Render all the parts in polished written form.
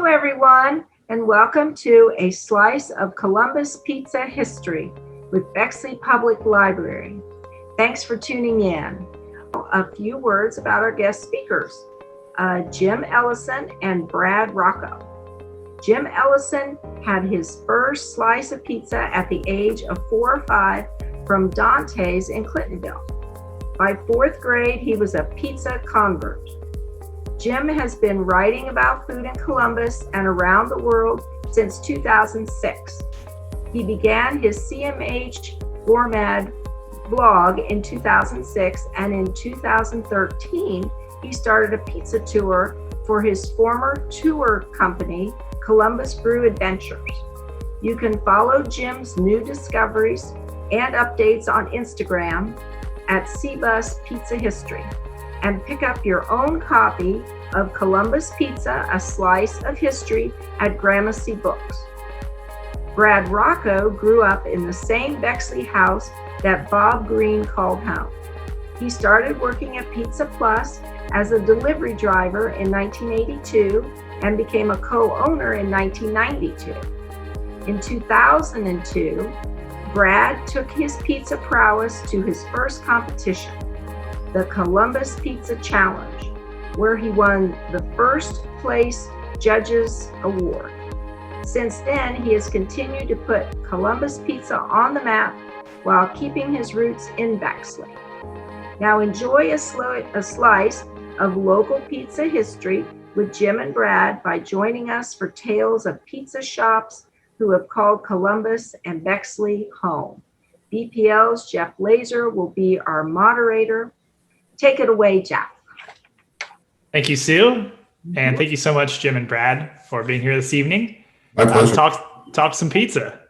Hello, everyone, and welcome to A Slice of Columbus Pizza History with Bexley Public Library. Thanks for tuning in. A few words about our guest speakers, Jim Ellison and Brad Rocco. Jim Ellison had his first slice of pizza at the age of 4 or 5 from Dante's in Clintonville. By 4th grade, he was a pizza convert. Jim has been writing about food in Columbus and around the world since 2006. He began his CMH Gourmet blog in 2006, and in 2013, he started a pizza tour for his former tour company, Columbus Brew Adventures. You can follow Jim's new discoveries and updates on Instagram at CBus Pizza History, and pick up your own copy of Columbus Pizza, A Slice of History at Gramercy Books. Brad Rocco grew up in the same Bexley house that Bob Greene called home. He started working at Pizza Plus as a delivery driver in 1982 and became a co-owner in 1992. In 2002, Brad took his pizza prowess to his first competition, the Columbus Pizza Challenge, where he won the first place judges award. Since then, he has continued to put Columbus pizza on the map while keeping his roots in Bexley. Now enjoy a slice of local pizza history with Jim and Brad by joining us for tales of pizza shops who have called Columbus and Bexley home. BPL's Jeff Laser will be our moderator. Take it away, Jeff. Thank you, Sue. And thank you so much, Jim and Brad, for being here this evening. My pleasure. Talk some pizza.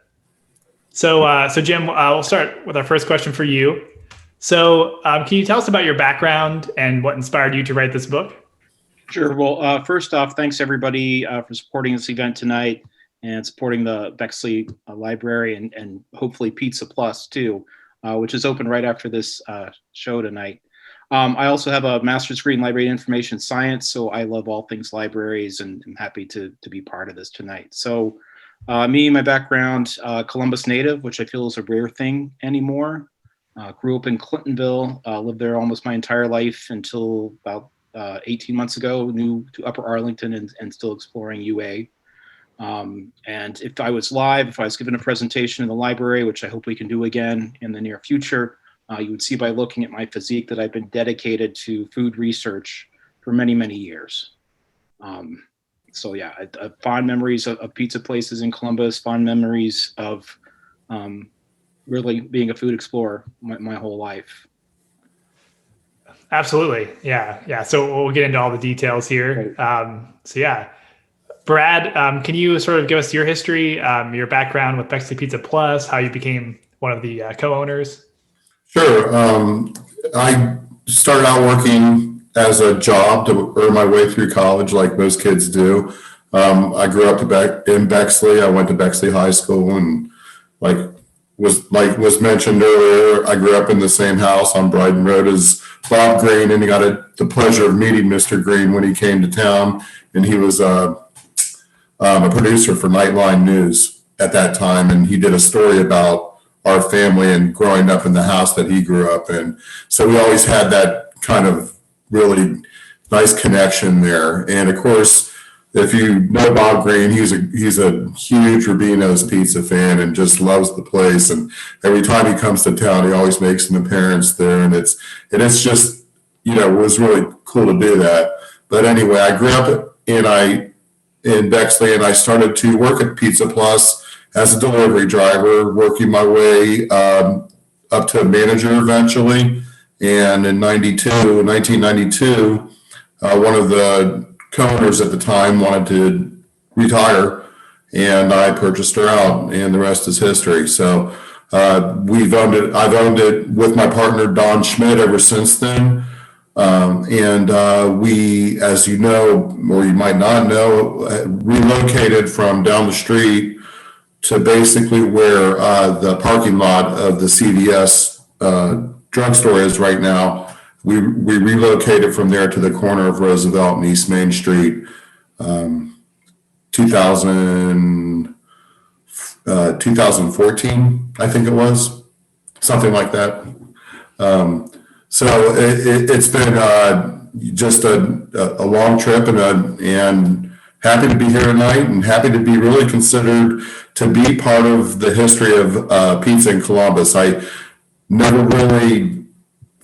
So Jim, we'll start with our first question for you. So can you tell us about your background and what inspired you to write this book? Sure. Well, first off, thanks everybody for supporting this event tonight and supporting the Bexley Library and hopefully Pizza Plus too, which is open right after this show tonight. I also have a master's degree in library information science, so I love all things libraries and I'm happy to be part of this tonight. So my background, Columbus native, which I feel is a rare thing anymore. Grew up in Clintonville, lived there almost my entire life until about 18 months ago, moved to Upper Arlington and still exploring UA. And if I was given a presentation in the library, which I hope we can do again in the near future, you would see by looking at my physique that I've been dedicated to food research for many, many years. So yeah, fond memories of pizza places in Columbus, fond memories of really being a food explorer my whole life. Absolutely. Yeah. So we'll get into all the details here. Brad, can you sort of give us your history, your background with Bexley Pizza Plus, how you became one of the co-owners? Sure. I started out working as a job to earn my way through college, like most kids do. I grew up in Bexley. I went to Bexley High School, and like was mentioned earlier, I grew up in the same house on Bryden Road as Bob Greene, and he got the pleasure of meeting Mr. Greene when he came to town, and he was a producer for Nightline News at that time, and he did a story about our family and growing up in the house that he grew up in. So we always had that kind of really nice connection there. And of course, if you know Bob Greene, he's a huge Rubino's pizza fan and just loves the place. And every time he comes to town, he always makes an appearance there. And it's just, it was really cool to do that. But anyway, I grew up in Bexley, and I started to work at Pizza Plus as a delivery driver, working my way up to a manager eventually. And in 1992, one of the co-owners at the time wanted to retire, and I purchased her out, and the rest is history. So I've owned it with my partner, Don Schmidt, ever since then. We, as you know, or you might not know, relocated from down the street to basically where the parking lot of the CVS drugstore is right now. We relocated from there to the corner of Roosevelt and East Main Street. 2000, 2014, I think it was, something like that. So it's been just a long trip, and happy to be here tonight, and happy to be really considered to be part of the history of pizza in Columbus. I never really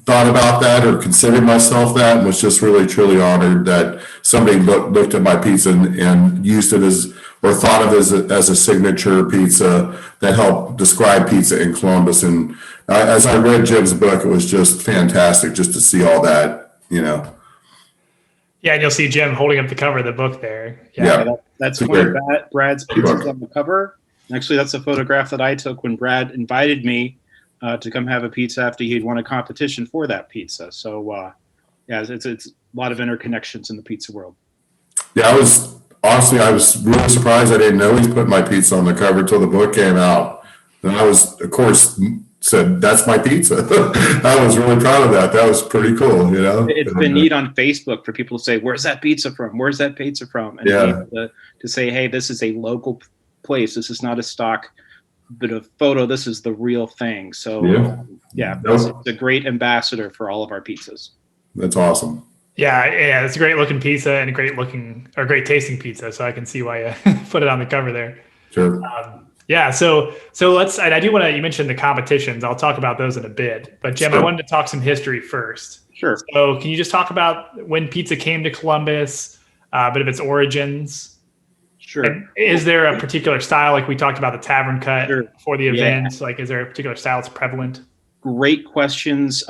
thought about that or considered myself that, and was just really truly honored that somebody looked at my pizza and used it as, or thought of it as a signature pizza that helped describe pizza in Columbus. And as I read Jim's book, it was just fantastic just to see all that, you know. Yeah, and you'll see Jim holding up the cover of the book there. Yeah. That's one of Brad's pizzas on the cover. Actually, that's a photograph that I took when Brad invited me to come have a pizza after he'd won a competition for that pizza. So, yeah, it's a lot of interconnections in the pizza world. Yeah, I was really surprised. I didn't know he's put my pizza on the cover until the book came out. And I was, of course, said, that's my pizza. I was really proud of that. That was pretty cool, you know. It's been neat on Facebook for people to say, where's that pizza from? Where's that pizza from? And to say, hey, this is a local place. This is not a stock bit of photo. This is the real thing. So it's a great ambassador for all of our pizzas. That's awesome. Yeah, it's a great looking pizza and a great tasting pizza. So I can see why you put it on the cover there. Sure. So let's, and I do want to, you mentioned the competitions. I'll talk about those in a bit, but Jim, I wanted to talk some history first. Sure. So can you just talk about when pizza came to Columbus, a bit of its origins? Sure. And is there a particular style, like we talked about the tavern cut for the event? Like, is there a particular style that's prevalent? Great questions,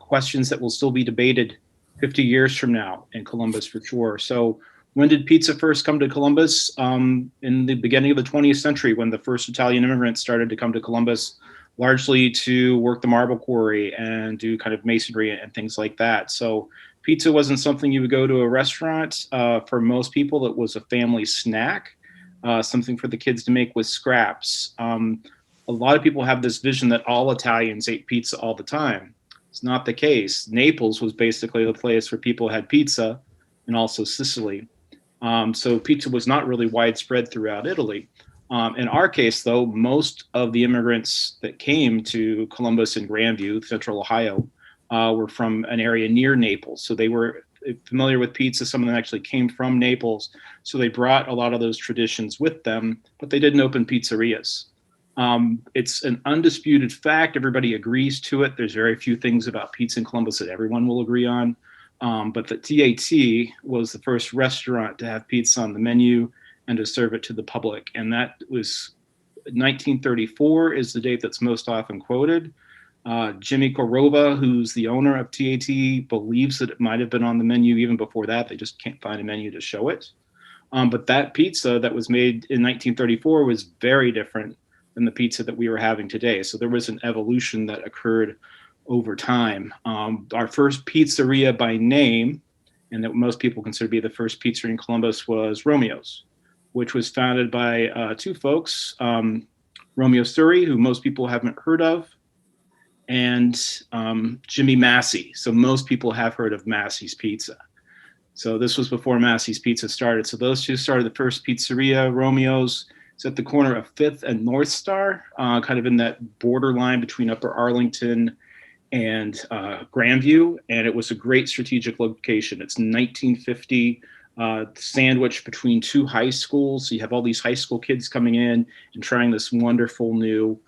questions that will still be debated 50 years from now in Columbus for sure. So when did pizza first come to Columbus? In the beginning of the 20th century, when the first Italian immigrants started to come to Columbus, largely to work the marble quarry and do kind of masonry and things like that. So pizza wasn't something you would go to a restaurant. For most people, it was a family snack, something for the kids to make with scraps. A lot of people have this vision that all Italians ate pizza all the time. It's not the case. Naples was basically the place where people had pizza, and also Sicily. So pizza was not really widespread throughout Italy. In our case, though, most of the immigrants that came to Columbus and Grandview, Central Ohio, were from an area near Naples. So they were familiar with pizza. Some of them actually came from Naples. So they brought a lot of those traditions with them, but they didn't open pizzerias. It's an undisputed fact. Everybody agrees to it. There's very few things about pizza in Columbus that everyone will agree on. But the TAT was the first restaurant to have pizza on the menu and to serve it to the public. And that was 1934 is the date that's most often quoted. Jimmy Korova, who's the owner of TAT, believes that it might have been on the menu even before that. They just can't find a menu to show it. But that pizza that was made in 1934 was very different than the pizza that we were having today. So there was an evolution that occurred over time. Our first pizzeria by name, and that most people consider to be the first pizzeria in Columbus, was Romeo's, which was founded by two folks, Romeo Suri, who most people haven't heard of, and Jimmy Massey. So most people have heard of Massey's Pizza. So this was before Massey's Pizza started. So those two started the first pizzeria, Romeo's. It's at the corner of 5th and North Star, kind of in that borderline between Upper Arlington and Grandview. And it was a great strategic location. It's 1950, sandwiched between two high schools. So you have all these high school kids coming in and trying this wonderful new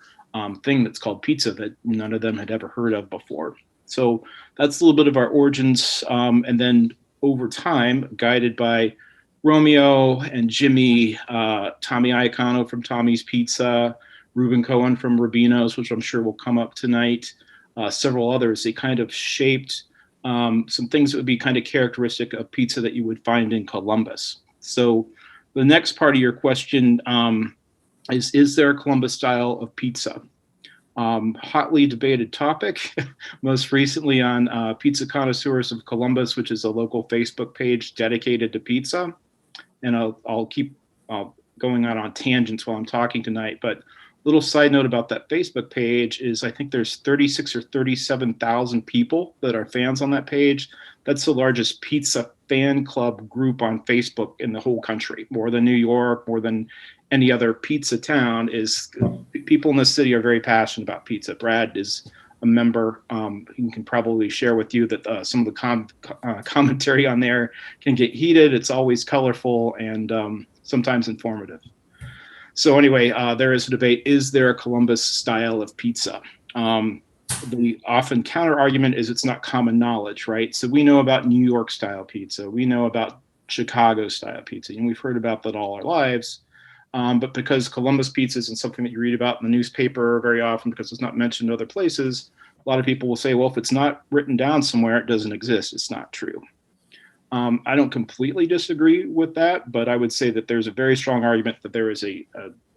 thing that's called pizza that none of them had ever heard of before. So that's a little bit of our origins. And then over time, guided by Romeo and Jimmy, Tommy Iacono from Tommy's Pizza, Reuben Cohen from Rubino's, which I'm sure will come up tonight, several others, they kind of shaped some things that would be kind of characteristic of pizza that you would find in Columbus. So the next part of your question is there a Columbus style of pizza? Hotly debated topic, most recently on Pizza Connoisseurs of Columbus, which is a local Facebook page dedicated to pizza. And I'll keep going on tangents while I'm talking tonight, but Little side note about that Facebook page is I think there's 36 or 37,000 people that are fans on that page. That's the largest pizza fan club group on Facebook in the whole country, more than New York, more than any other pizza town. Is people in the city are very passionate about pizza. Brad is a member. He can probably share with you that some of the commentary on there can get heated. It's always colorful and sometimes informative. So anyway, there is a debate. Is there a Columbus style of pizza? The often counter argument is it's not common knowledge, right? So we know about New York style pizza. We know about Chicago style pizza, and we've heard about that all our lives. But because Columbus pizza isn't something that you read about in the newspaper very often because it's not mentioned in other places, a lot of people will say, well, if it's not written down somewhere, it doesn't exist. It's not true. I don't completely disagree with that, but I would say that there's a very strong argument that there is a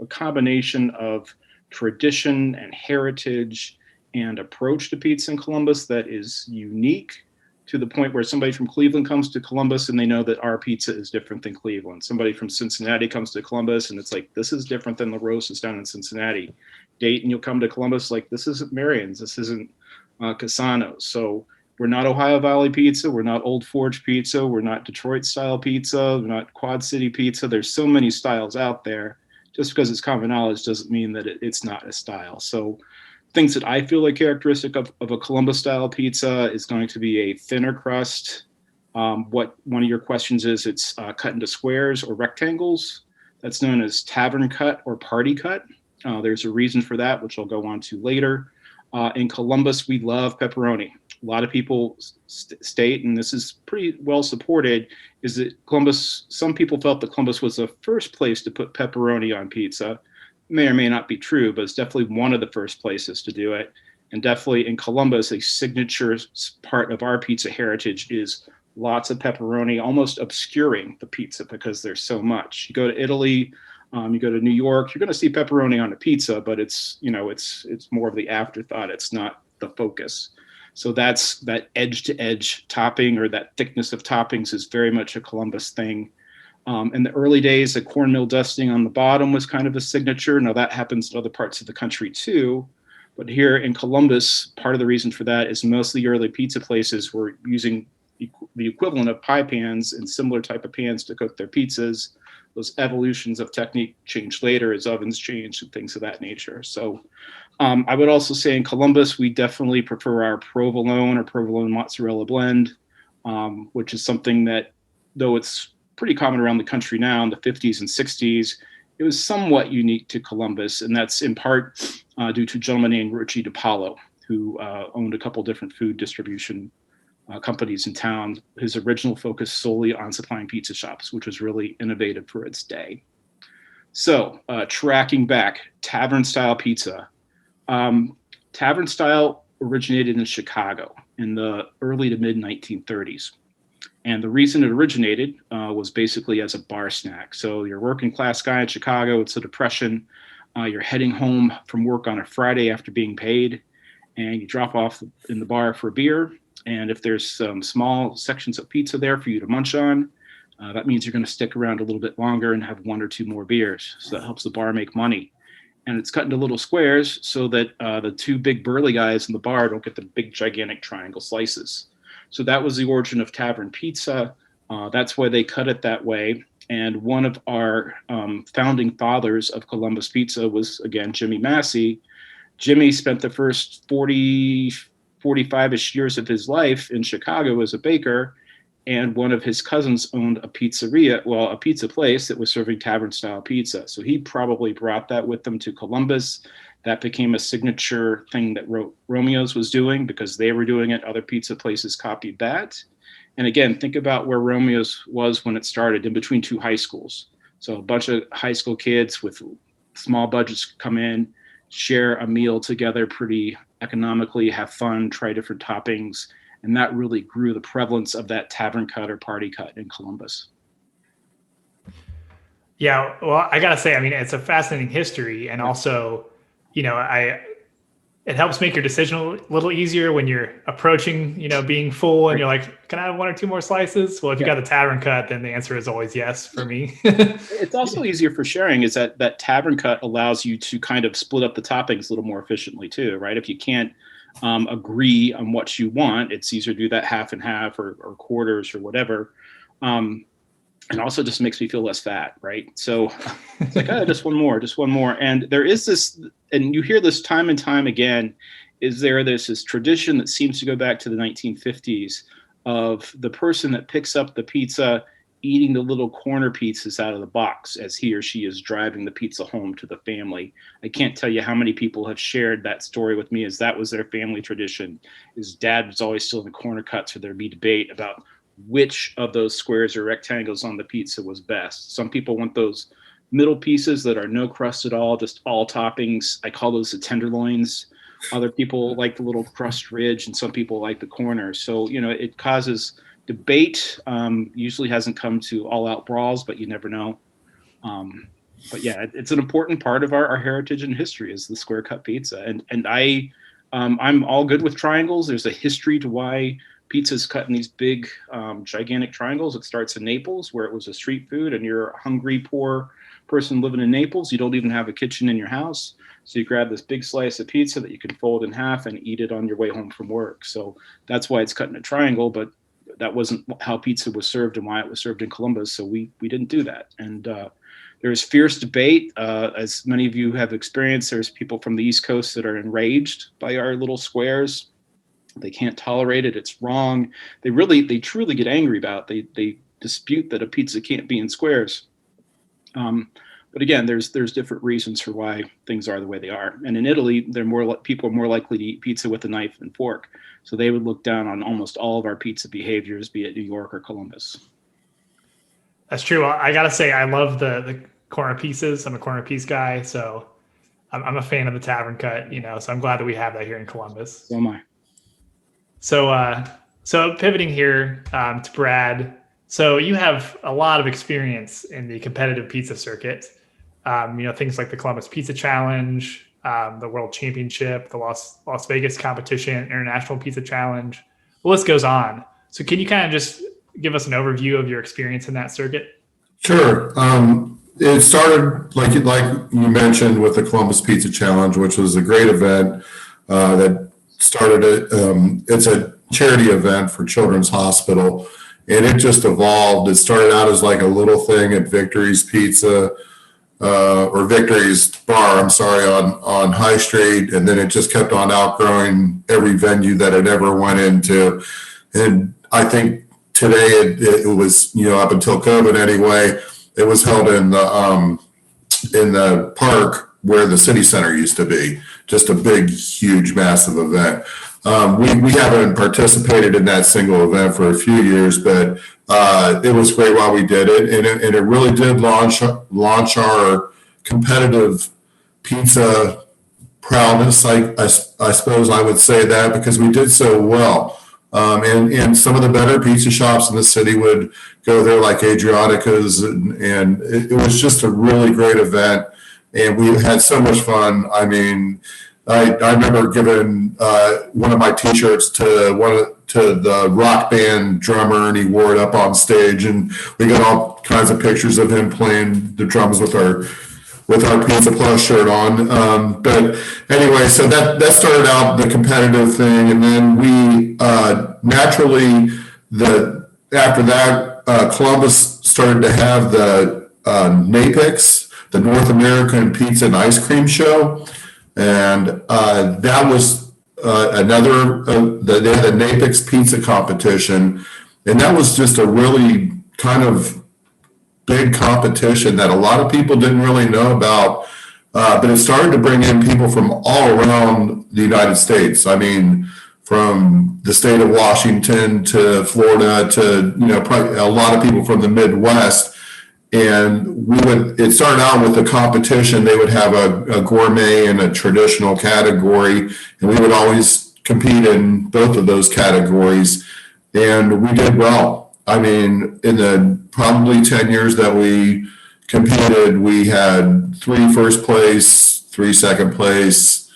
combination of tradition and heritage and approach to pizza in Columbus that is unique to the point where somebody from Cleveland comes to Columbus and they know that our pizza is different than Cleveland. Somebody from Cincinnati comes to Columbus and it's like, this is different than the Rosas down in Cincinnati. Dayton, you'll come to Columbus, like, this isn't Marion's, this isn't Casano's. So we're not Ohio Valley pizza. We're not Old Forge pizza. We're not Detroit style pizza. We're not Quad City pizza. There's so many styles out there. Just because it's common knowledge doesn't mean that it's not a style. So things that I feel are characteristic of a Columbus style pizza is going to be a thinner crust. What one of your questions is, it's cut into squares or rectangles. That's known as tavern cut or party cut. There's a reason for that, which I'll go on to later. In Columbus, we love pepperoni. A lot of people state, and this is pretty well supported, is that Columbus, some people felt that Columbus was the first place to put pepperoni on pizza. May or may not be true, but it's definitely one of the first places to do it. And definitely in Columbus, a signature part of our pizza heritage is lots of pepperoni, almost obscuring the pizza because there's so much. You go to Italy, you go to New York, you're going to see pepperoni on a pizza, but it's more of the afterthought. It's not the focus. So that's that edge to edge topping, or that thickness of toppings, is very much a Columbus thing. In the early days, the cornmeal dusting on the bottom was kind of a signature. Now that happens in other parts of the country too. But here in Columbus, part of the reason for that is most of the early pizza places were using the equivalent of pie pans and similar type of pans to cook their pizzas. Those evolutions of technique changed later as ovens changed and things of that nature. So I would also say in Columbus, we definitely prefer our provolone or provolone mozzarella blend, which is something that, though it's pretty common around the country now in the 50s and 60s, it was somewhat unique to Columbus. And that's in part due to a gentleman named Richie DiPaolo, who owned a couple different food distribution companies in town. His original focus solely on supplying pizza shops, which was really innovative for its day. So tracking back, tavern style pizza. Tavern style originated in Chicago in the early to mid 1930s. And the reason it originated was basically as a bar snack. So you're a working class guy in Chicago, it's the Depression, you're heading home from work on a Friday after being paid, and you drop off in the bar for a beer. And if there's some small sections of pizza there for you to munch on, that means you're going to stick around a little bit longer and have one or two more beers. So that helps the bar make money. And it's cut into little squares so that the two big burly guys in the bar don't get the big gigantic triangle slices. So that was the origin of tavern pizza. That's why they cut it that way. And one of our founding fathers of Columbus pizza was, again, Jimmy Massey. Jimmy spent the first 45-ish years of his life in Chicago as a baker. And one of his cousins owned a pizzeria, well, a pizza place that was serving tavern style pizza. So he probably brought that with him to Columbus. That became a signature thing that Romeo's was doing because they were doing it. Other pizza places copied that. And again, think about where Romeo's was when it started, in between two high schools. So a bunch of high school kids with small budgets come in, share a meal together pretty economically, have fun, try different toppings. And that really grew the prevalence of that tavern cut or party cut in Columbus. Yeah, well, I gotta say, I mean, it's a fascinating history, and also, you know, it helps make your decision a little easier when you're approaching, being full and you're like, can I have one or two more slices? Well, if you got the tavern cut, then the answer is always yes for me. It's also easier for sharing is that tavern cut allows you to kind of split up the toppings a little more efficiently too, right? If you can't agree on what you want, it's easier to do that half and half or quarters or whatever. And also just makes me feel less fat, right? So it's like, oh, just one more. And there is this, and you hear this time and time again, there's this tradition that seems to go back to the 1950s of the person that picks up the pizza eating the little corner pizzas out of the box as he or she is driving the pizza home to the family. I can't tell you how many people have shared that story with me as that was their family tradition. His dad was always still in the corner cuts, or there'd be debate about which of those squares or rectangles on the pizza was best. Some people want those middle pieces that are no crust at all, just all toppings. I call those the tenderloins. Other people like the little crust ridge, and some people like the corners. So, it causes debate. Usually hasn't come to all out brawls, but you never know. But yeah, it's an important part of our heritage and history is the square cut pizza. And I'm all good with triangles. There's a history to why pizza's cut in these big, gigantic triangles. It starts in Naples, where it was a street food, and you're a hungry, poor person living in Naples. You don't even have a kitchen in your house. So you grab this big slice of pizza that you can fold in half and eat it on your way home from work. So that's why it's cut in a triangle, but that wasn't how pizza was served and why it was served in Columbus. So we didn't do that. And there's fierce debate. As many of you have experienced, there's people from the East Coast that are enraged by our little squares. They can't tolerate it. It's wrong. They truly get angry about it. They dispute that a pizza can't be in squares. But again, there's different reasons for why things are the way they are. And in Italy, people are more likely to eat pizza with a knife and fork. So they would look down on almost all of our pizza behaviors, be it New York or Columbus. That's true. I got to say, I love the corner pieces. I'm a corner piece guy. So I'm a fan of the tavern cut, so I'm glad that we have that here in Columbus. So am I. So pivoting here to Brad. So you have a lot of experience in the competitive pizza circuit. Things like the Columbus Pizza Challenge, the World Championship, the Las Vegas Competition, International Pizza Challenge. The list goes on. So can you kind of just give us an overview of your experience in that circuit? Sure. It started, like you mentioned, with the Columbus Pizza Challenge, which was a great event that started it's a charity event for Children's Hospital, and it just evolved. It started out as like a little thing at Victory's Pizza or Victory's Bar, on High Street, and then it just kept on outgrowing every venue that it ever went into. And I think today it was, up until COVID anyway, it was held in the park where the city center used to be. Just a big, huge, massive event. We haven't participated in that single event for a few years, but it was great while we did it, and it really did launch our competitive pizza prowess. I suppose I would say that, because we did so well. And some of the better pizza shops in the city would go there, like Adriatica's, and it was just a really great event. And we had so much fun. I mean, I remember giving one of my T-shirts to the rock band drummer, and he wore it up on stage, and we got all kinds of pictures of him playing the drums with our Pizza Plus shirt on. But anyway, so that started out the competitive thing, and then we naturally after that Columbus started to have the NAPICS, the North American Pizza and Ice Cream Show. And that was another, they had a Napex pizza competition. And that was just a really kind of big competition that a lot of people didn't really know about. But it started to bring in people from all around the United States. I mean, from the state of Washington to Florida to, probably a lot of people from the Midwest. And it started out with a competition. They would have a gourmet and a traditional category, and we would always compete in both of those categories. And we did well. I mean, in the probably 10 years that we competed, we had 3 first place, 3 second place,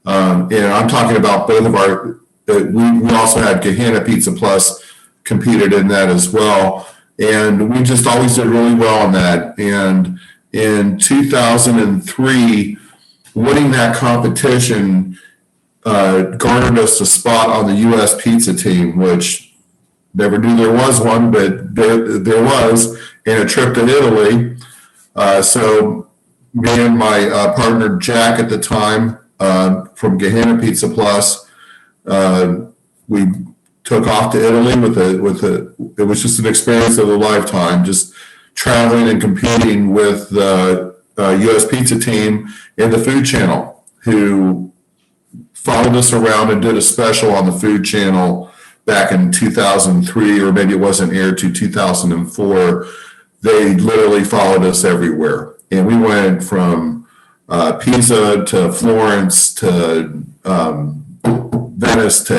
And I'm talking about both of our, we also had Gehenna Pizza Plus competed in that as well. And we just always did really well on that. And in 2003, winning that competition garnered us a spot on the U.S. pizza team, which never knew there was one, but there was, and a trip to Italy. So me and my partner Jack at the time from Gehenna Pizza Plus, we took off to Italy it was just an experience of a lifetime, just traveling and competing with the U.S. pizza team and the Food Channel, who followed us around and did a special on the Food Channel back in 2003, or maybe it wasn't aired to 2004. They literally followed us everywhere. And we went from Pisa to Florence to Venice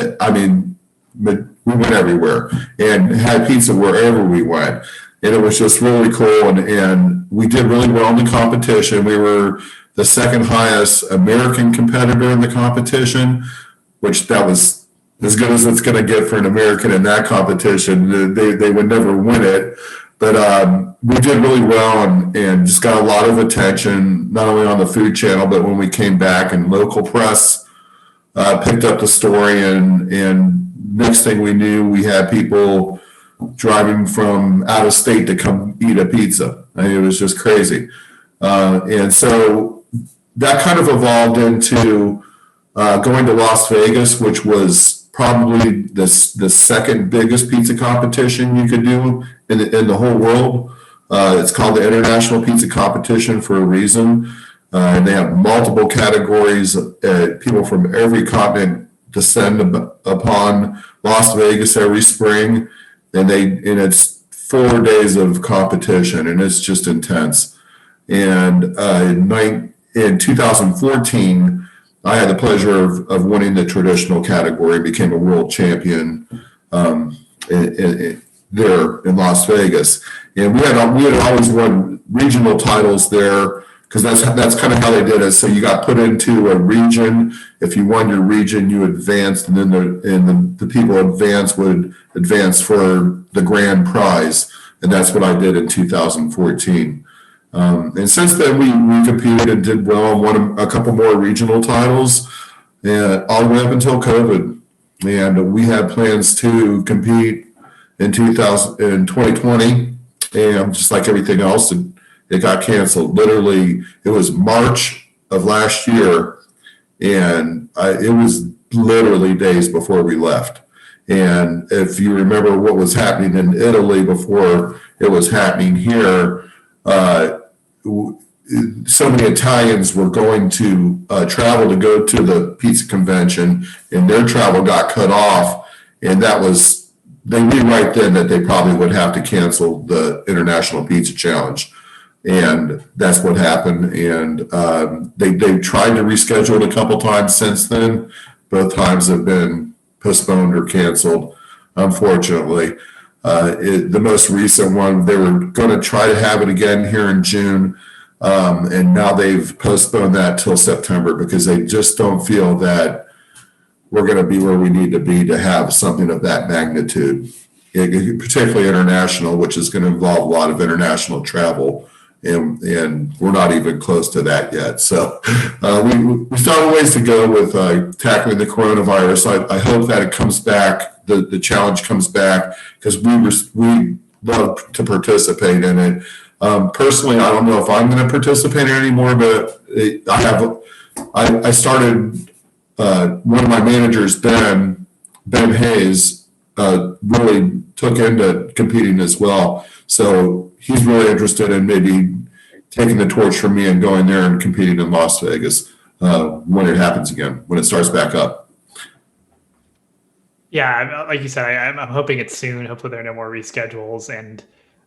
we went everywhere and had pizza wherever we went. And it was just really cool. And we did really well in the competition. We were the second highest American competitor in the competition, which that was as good as it's going to get for an American in that competition. They would never win it. But we did really well and just got a lot of attention, not only on the Food Channel, but when we came back and local press picked up the story. And next thing we knew, we had people driving from out of state to come eat a pizza. I mean, it was just crazy. And so that kind of evolved into going to Las Vegas, which was probably the second biggest pizza competition you could do in the whole world. It's called the International Pizza Competition for a reason. And they have multiple categories. People from every continent descend upon Las Vegas every spring. And it's 4 days of competition, and it's just intense. And in 2014, I had the pleasure of winning the traditional category, became a world champion there in Las Vegas. And we had always won regional titles there, because that's kind of how they did it. So you got put into a region. If you won your region, you advanced, and then the people would advance for the grand prize. And that's what I did in 2014. And since then, we competed and did well and won a couple more regional titles, all the way up until COVID. And we had plans to compete in 2020, and just like everything else, it got canceled. Literally, it was March of last year, and it was literally days before we left. And if you remember what was happening in Italy before it was happening here, so many Italians were going to travel to go to the pizza convention, and their travel got cut off. And they knew right then that they probably would have to cancel the International Pizza Challenge. And that's what happened. And they tried to reschedule it a couple times since then. Both times have been postponed or canceled, unfortunately. The most recent one, they were going to try to have it again here in June. And now they've postponed that till September, because they just don't feel that we're going to be where we need to be to have something of that magnitude, particularly international, which is going to involve a lot of international travel. And we're not even close to that yet. So we still have a ways to go with tackling the coronavirus. I hope that it comes back, the challenge comes back, because we love to participate in it. Personally, I don't know if I'm going to participate in it anymore, but I started, one of my managers, Ben Hayes, really took into competing as well. So he's really interested in maybe taking the torch from me and going there and competing in Las Vegas when it happens again, when it starts back up. Yeah, like you said, I'm hoping it's soon. Hopefully there are no more reschedules, and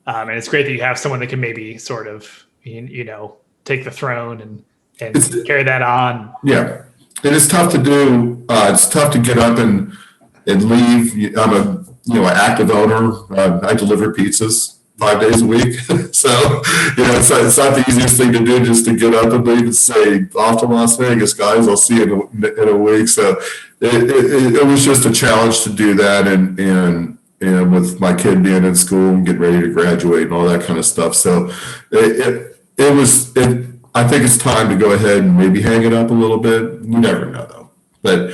it's great that you have someone that can maybe sort of, take the throne and carry that on. Yeah, and it's tough to do. It's tough to get up and leave. I'm an active owner. I deliver pizzas. 5 days a week. So, it's not the easiest thing to do, just to get up and leave and say, off to Las Vegas, guys, I'll see you in a week. So it was just a challenge to do that. And with my kid being in school and getting ready to graduate and all that kind of stuff. So I think it's time to go ahead and maybe hang it up a little bit. You never know though. But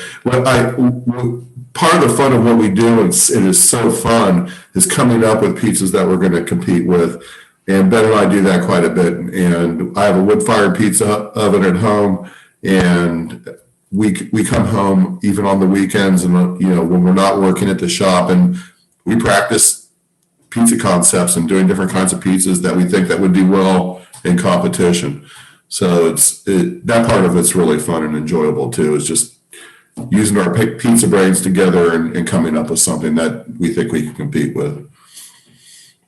part of the fun of what we do, and it is so fun, is coming up with pizzas that we're going to compete with. And Ben and I do that quite a bit. And I have a wood-fired pizza oven at home, and we come home even on the weekends and when we're not working at the shop, and we practice pizza concepts and doing different kinds of pizzas that we think that would do well in competition. So that part of it's really fun and enjoyable too. Is just using our pizza brains together and coming up with something that we think we can compete with.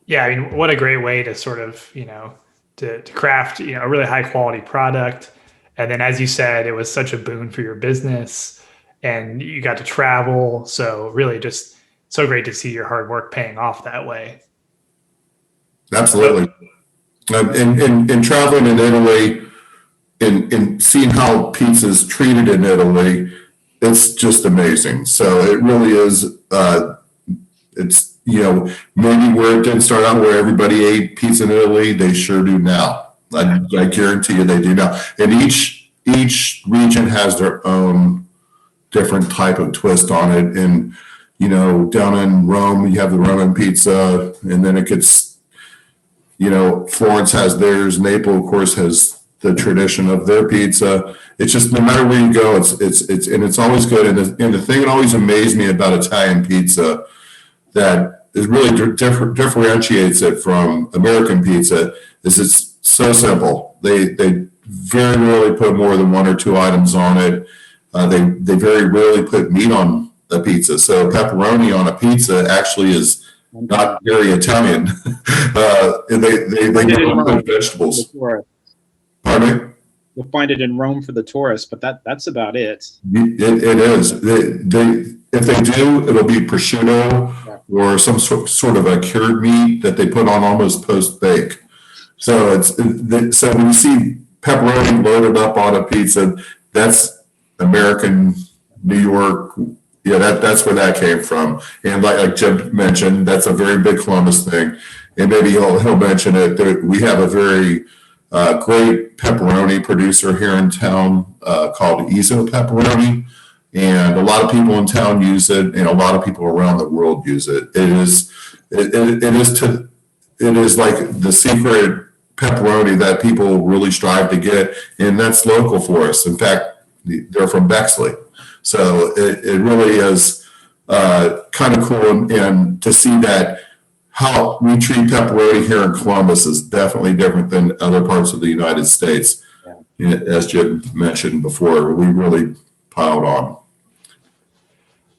Yeah, I mean, what a great way to sort of, to craft, a really high quality product. And then, as you said, it was such a boon for your business and you got to travel. So really just so great to see your hard work paying off that way. Absolutely. In traveling in Italy and seeing how pizza is treated in Italy, it's just amazing. So it really is, it's, maybe where it didn't start out where everybody ate pizza in Italy, they sure do now. I guarantee you they do now. And each region has their own different type of twist on it. And, down in Rome, you have the Roman pizza, and then it gets, Florence has theirs. Naples, of course, has the tradition of their pizza. It's just, no matter where you go, it's always good. And the thing that always amazed me about Italian pizza that is really differentiates it from American pizza is it's so simple. They very rarely put more than one or two items on it. They very rarely put meat on a pizza. So pepperoni on a pizza actually is not very Italian. They don't put vegetables. Pardon me? You'll find it in Rome for the tourists, but that's about it. It is. If they do, it'll be prosciutto or some sort of a cured meat that they put on almost post-bake. So so when you see pepperoni loaded up on a pizza, that's American, New York. Yeah, that's where that came from. And like Jim mentioned, that's a very big Columbus thing. And maybe he'll mention it. We have a very great pepperoni producer here in town called Eason Pepperoni. And a lot of people in town use it, and a lot of people around the world use it. It is like the secret pepperoni that people really strive to get, and that's local for us. In fact, they're from Bexley. So it really is kind of cool, and to see that how we treat pepperoni here in Columbus is definitely different than other parts of the United States. Yeah. As Jim mentioned before, we really piled on.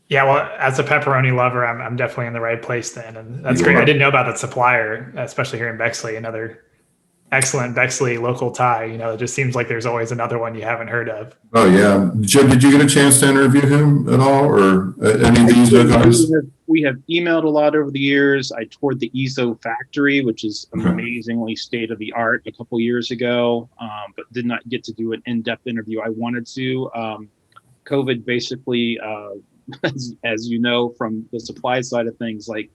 Yeah, well, as a pepperoni lover, I'm definitely in the right place then, and that's great. I didn't know about that supplier, especially here in Bexley. Another excellent Bexley local tie. It just seems like there's always another one you haven't heard of. Oh yeah, Jim, did you get a chance to interview him at all, or any of these guys? We have emailed a lot over the years. I toured the Ezo factory, which is amazingly state of the art, a couple years ago, but did not get to do an in-depth interview. I wanted to. COVID basically, as you know, from the supply side of things, like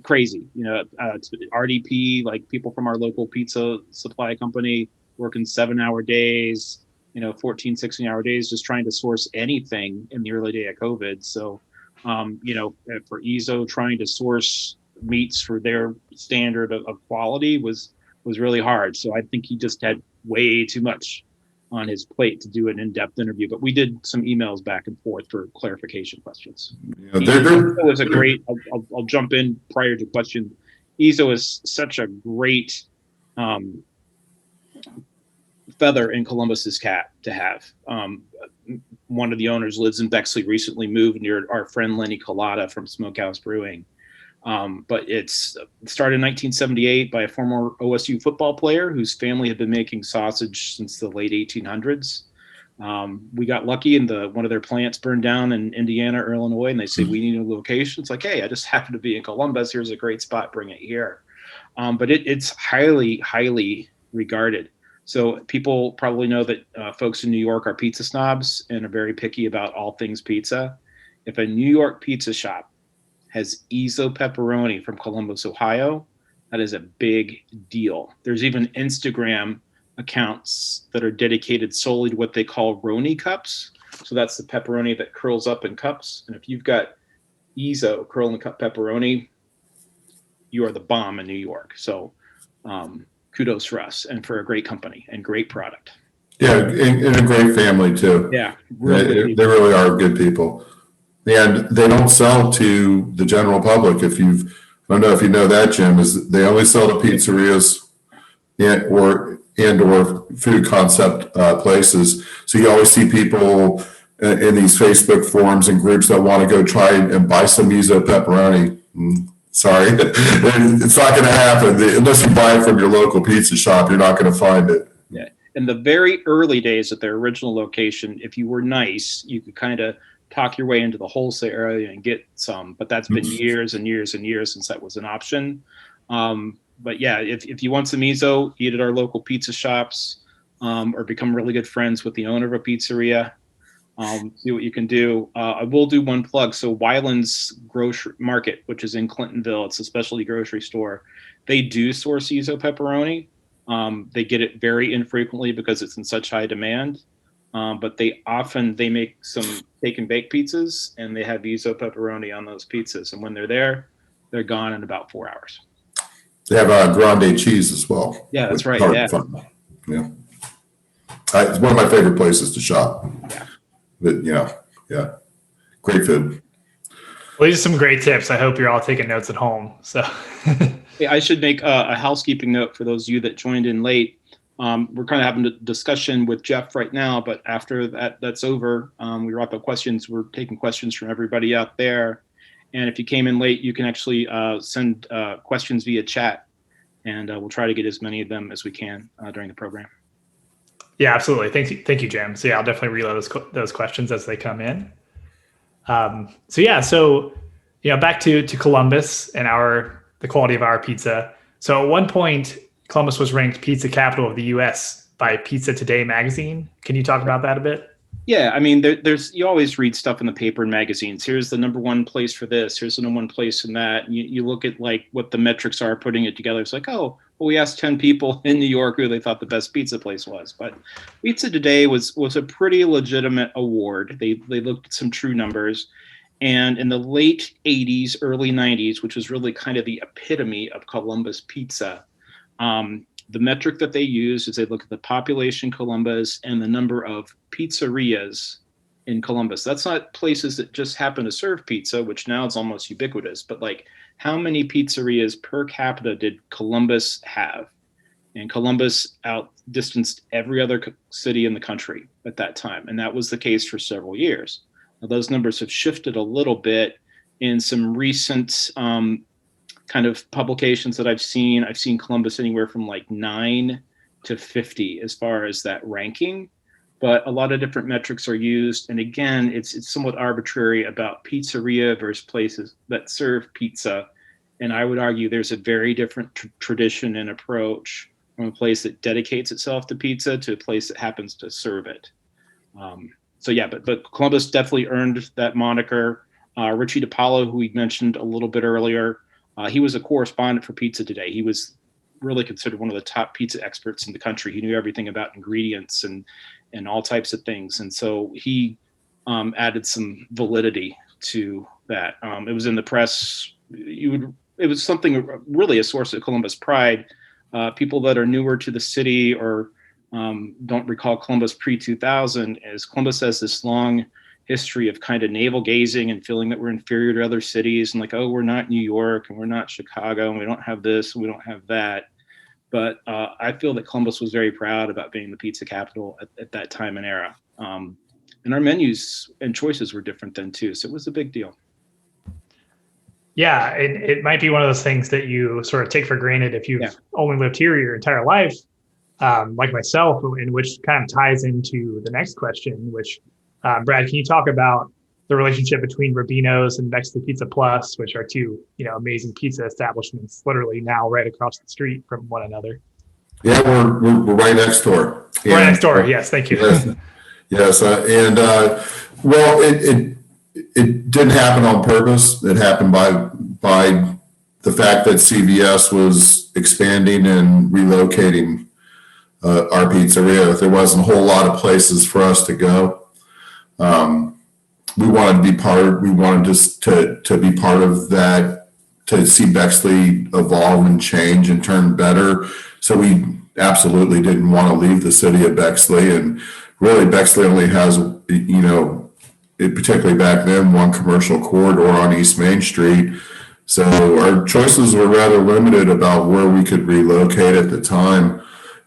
crazy, RDP, like people from our local pizza supply company working 7-hour days, 14, 16-hour days, just trying to source anything in the early day of COVID. So, for Ezo, trying to source meats for their standard of quality was really hard. So I think he just had way too much on his plate to do an in-depth interview, but we did some emails back and forth for clarification questions. Yeah, Ezo is a great, I'll jump in prior to question. Ezo is such a great feather in Columbus's cap to have. One of the owners lives in Bexley, recently moved near our friend Lenny Collada from Smokehouse Brewing. But it's started in 1978 by a former OSU football player whose family had been making sausage since the late 1800s. We got lucky and one of their plants burned down in Indiana or Illinois, and they said, we need a location. It's like, hey, I just happen to be in Columbus. Here's a great spot. Bring it here. but it's highly, highly regarded. So people probably know that folks in New York are pizza snobs and are very picky about all things pizza. If a New York pizza shop has Eason Pepperoni from Columbus, Ohio, that is a big deal. There's even Instagram accounts that are dedicated solely to what they call Roni cups. So that's the pepperoni that curls up in cups. And if you've got Eason curl and cup pepperoni, you are the bomb in New York. So kudos for us and for a great company and great product. Yeah, and a great family too. Yeah, they really are good people. And they don't sell to the general public. I don't know if you know that, Jim, is they only sell to pizzerias or food concept places. So you always see people in these Facebook forums and groups that want to go try and buy some Eason pepperoni. Sorry, it's not going to happen unless you buy it from your local pizza shop. You're not going to find it. Yeah, in the very early days at their original location, if you were nice, you could kind of talk your way into the wholesale area and get some. But that's been years and years and years since that was an option. But yeah, if you want some Eason, eat at our local pizza shops, or become really good friends with the owner of a pizzeria. See what you can do. I will do one plug. So Weiland's Grocery Market, which is in Clintonville, it's a specialty grocery store. They do source Eason pepperoni. They get it very infrequently because it's in such high demand. But they make some steak and bake pizzas, and they have Eason pepperoni on those pizzas. And when they're there, they're gone in about 4 hours. They have grande cheese as well. Yeah, that's right. Yeah. Yeah. It's one of my favorite places to shop. Yeah. But yeah, great food. Well, these are some great tips. I hope you're all taking notes at home. So yeah, I should make a housekeeping note for those of you that joined in late. We're kind of having a discussion with Jeff right now, but after that's over, we wrap up questions. We're taking questions from everybody out there. And if you came in late, you can actually send questions via chat, and we'll try to get as many of them as we can during the program. Yeah, absolutely. Thank you, Jim. So yeah, I'll definitely reload those questions as they come in. So back to Columbus and the quality of our pizza. So at one point, Columbus was ranked pizza capital of the U.S. by Pizza Today magazine. Can you talk about that a bit? Yeah, I mean, you always read stuff in the paper and magazines. Here's the number one place for this. Here's the number one place in that. You look at like what the metrics are, putting it together. It's like, oh, well, we asked 10 people in New York who they thought the best pizza place was. But Pizza Today was a pretty legitimate award. They looked at some true numbers. And in the late 80s, early 90s, which was really kind of the epitome of Columbus pizza, the metric that they use is they look at the population Columbus and the number of pizzerias in Columbus. That's not places that just happen to serve pizza, which now is almost ubiquitous, but like how many pizzerias per capita did Columbus have? And Columbus outdistanced every other city in the country at that time. And that was the case for several years. Now, those numbers have shifted a little bit in some recent kind of publications that I've seen Columbus anywhere from like 9 to 50 as far as that ranking, but a lot of different metrics are used. And again, it's somewhat arbitrary about pizzeria versus places that serve pizza. And I would argue there's a very different tradition and approach from a place that dedicates itself to pizza to a place that happens to serve it. But Columbus definitely earned that moniker. Richie DiPaolo, who we mentioned a little bit earlier, he was a correspondent for Pizza Today. He was really considered one of the top pizza experts in the country. He knew everything about ingredients and all types of things. And so he added some validity to that. It was in the press. It was something really a source of Columbus pride. People that are newer to the city or don't recall Columbus pre-2000, as Columbus has this long history of kind of navel gazing and feeling that we're inferior to other cities and like, oh, we're not New York and we're not Chicago and we don't have this and we don't have that. But I feel that Columbus was very proud about being the pizza capital at that time and era. And our menus and choices were different then too. So it was a big deal. Yeah, it might be one of those things that you sort of take for granted if you've only lived here your entire life, like myself, in which kind of ties into the next question, which Brad, can you talk about the relationship between Rubino's and Bexley Pizza Plus, which are two, amazing pizza establishments, literally now right across the street from one another. Yeah, we're right next door. Right next door. Yes, thank you. Yes, well, it didn't happen on purpose. It happened by the fact that CVS was expanding and relocating our pizzeria. There wasn't a whole lot of places for us to go. We wanted to be part. We wanted to be part of that, to see Bexley evolve and change and turn better. So we absolutely didn't want to leave the city of Bexley. And really, Bexley only has, particularly back then, one commercial corridor on East Main Street. So our choices were rather limited about where we could relocate at the time.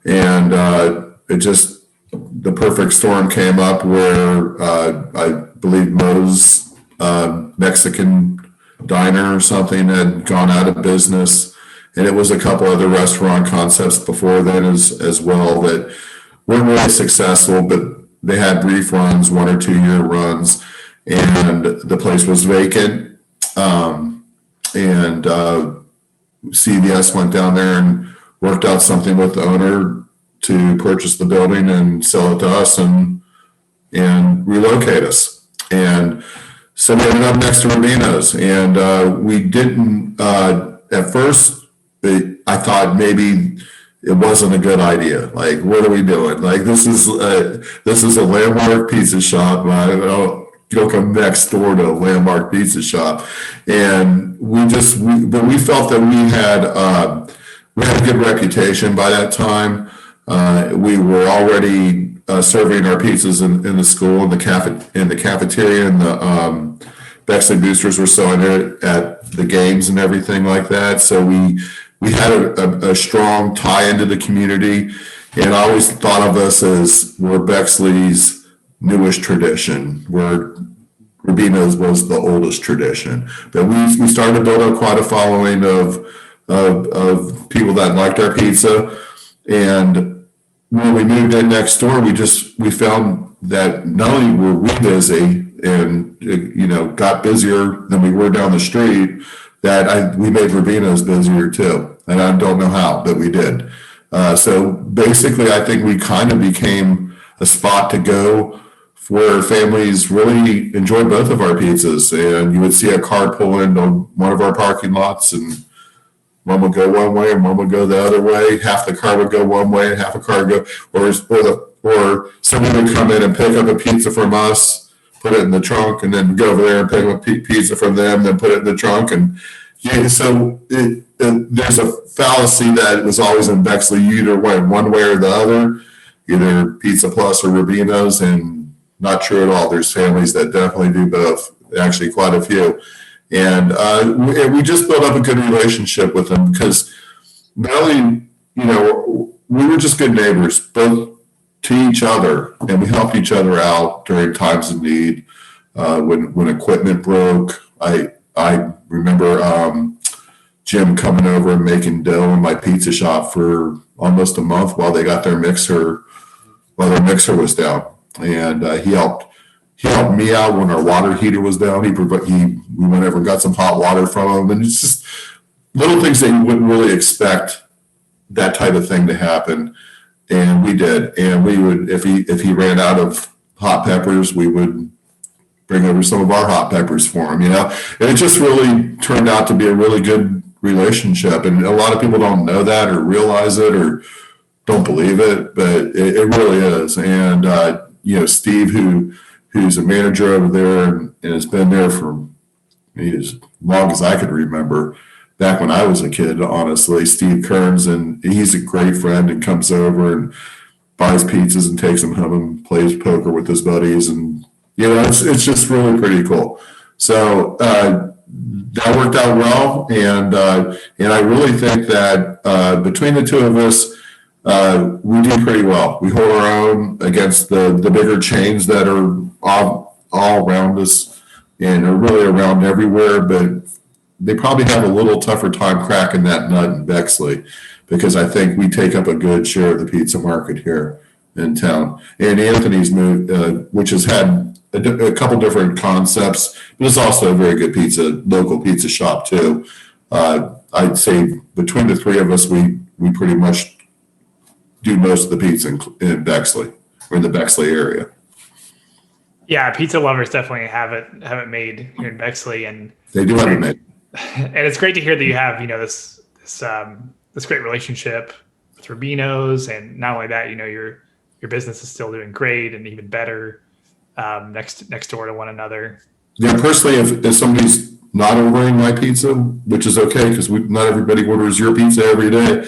And the perfect storm came up where I believe Moe's Mexican diner or something had gone out of business. And it was a couple other restaurant concepts before then as well that weren't really successful, but they had brief runs, 1 or 2 year runs, and the place was vacant. CVS went down there and worked out something with the owner to purchase the building and sell it to us and relocate us. And so we ended up next to Rubino's, and we didn't, at first, I thought maybe it wasn't a good idea. Like, what are we doing? Like, this is a landmark pizza shop. Don't come next door to a landmark pizza shop. And but we felt that we had a good reputation by that time. We were already serving our pizzas in the school, in the cafeteria, and the Bexley Boosters were selling it at the games and everything like that. So we had a strong tie into the community, and I always thought of us as we're Bexley's newest tradition, where Rubino's was the oldest tradition. But we started to build up quite a following of people that liked our pizza. And when we moved in next door, we found that not only were we busy and got busier than we were down the street, that we made Rubino's busier too. And I don't know how, but we did. So basically, I think we kind of became a spot to go where families really enjoy both of our pizzas. And you would see a car pull into one of our parking lots, and one would go one way and one would go the other way. Half the car would go one way and half the car would go, or someone would come in and pick up a pizza from us, put it in the trunk, and then go over there and pick up a pizza from them, then put it in the trunk. And so there's a fallacy that it was always in Bexley. You either went one way or the other, either Pizza Plus or Rubino's, and not true at all. There's families that definitely do both, actually quite a few. And we just built up a good relationship with them because not only, we were just good neighbors, both to each other, and we helped each other out during times of need. When equipment broke, I remember Jim coming over and making dough in my pizza shop for almost a month while they got their mixer was down. And he helped me out when our water heater was down. We went over and got some hot water from him, and it's just little things that you wouldn't really expect that type of thing to happen. And we did. And we would, if he ran out of hot peppers, we would bring over some of our hot peppers for him. And it just really turned out to be a really good relationship. And a lot of people don't know that or realize it or don't believe it, but it really is. And Steve, who's a manager over there and has been there for as long as I could remember, back when I was a kid, honestly, Steve Kearns, and he's a great friend and comes over and buys pizzas and takes them home and plays poker with his buddies. And, it's just really pretty cool. So that worked out well. And I really think that between the two of us, we do pretty well. We hold our own against the bigger chains that are all around us and are really around everywhere, but they probably have a little tougher time cracking that nut in Bexley because I think we take up a good share of the pizza market here in town. And Anthony's moved, which has had a couple different concepts, but it's also a very good local pizza shop too. I'd say between the three of us, we pretty much do most of the pizza in Bexley, or in the Bexley area. Yeah, pizza lovers definitely have it made here in Bexley, and They do have it made. And it's great to hear that you have this great relationship with Rubino's, and not only that, your business is still doing great and even better next door to one another. Yeah, personally, if somebody's not ordering my pizza, which is okay because not everybody orders your pizza every day,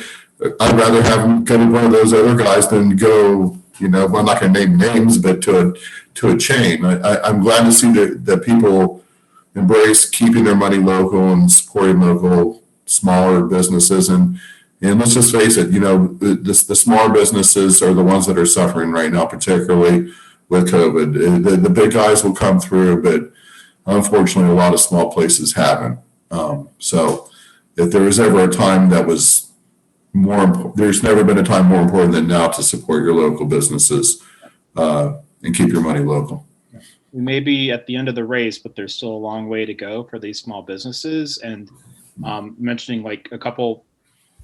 I'd rather have them go to one of those other guys than go, well, I'm not going to name names, but to a chain. I'm glad to see that people embrace keeping their money local and supporting local smaller businesses. And let's just face it, the smaller businesses are the ones that are suffering right now, particularly with COVID. The big guys will come through, but unfortunately, a lot of small places haven't. So if there was ever a time that was there's never been a time more important than now to support your local businesses and keep your money local. We may be at the end of the race, but there's still a long way to go for these small businesses. And mentioning like a couple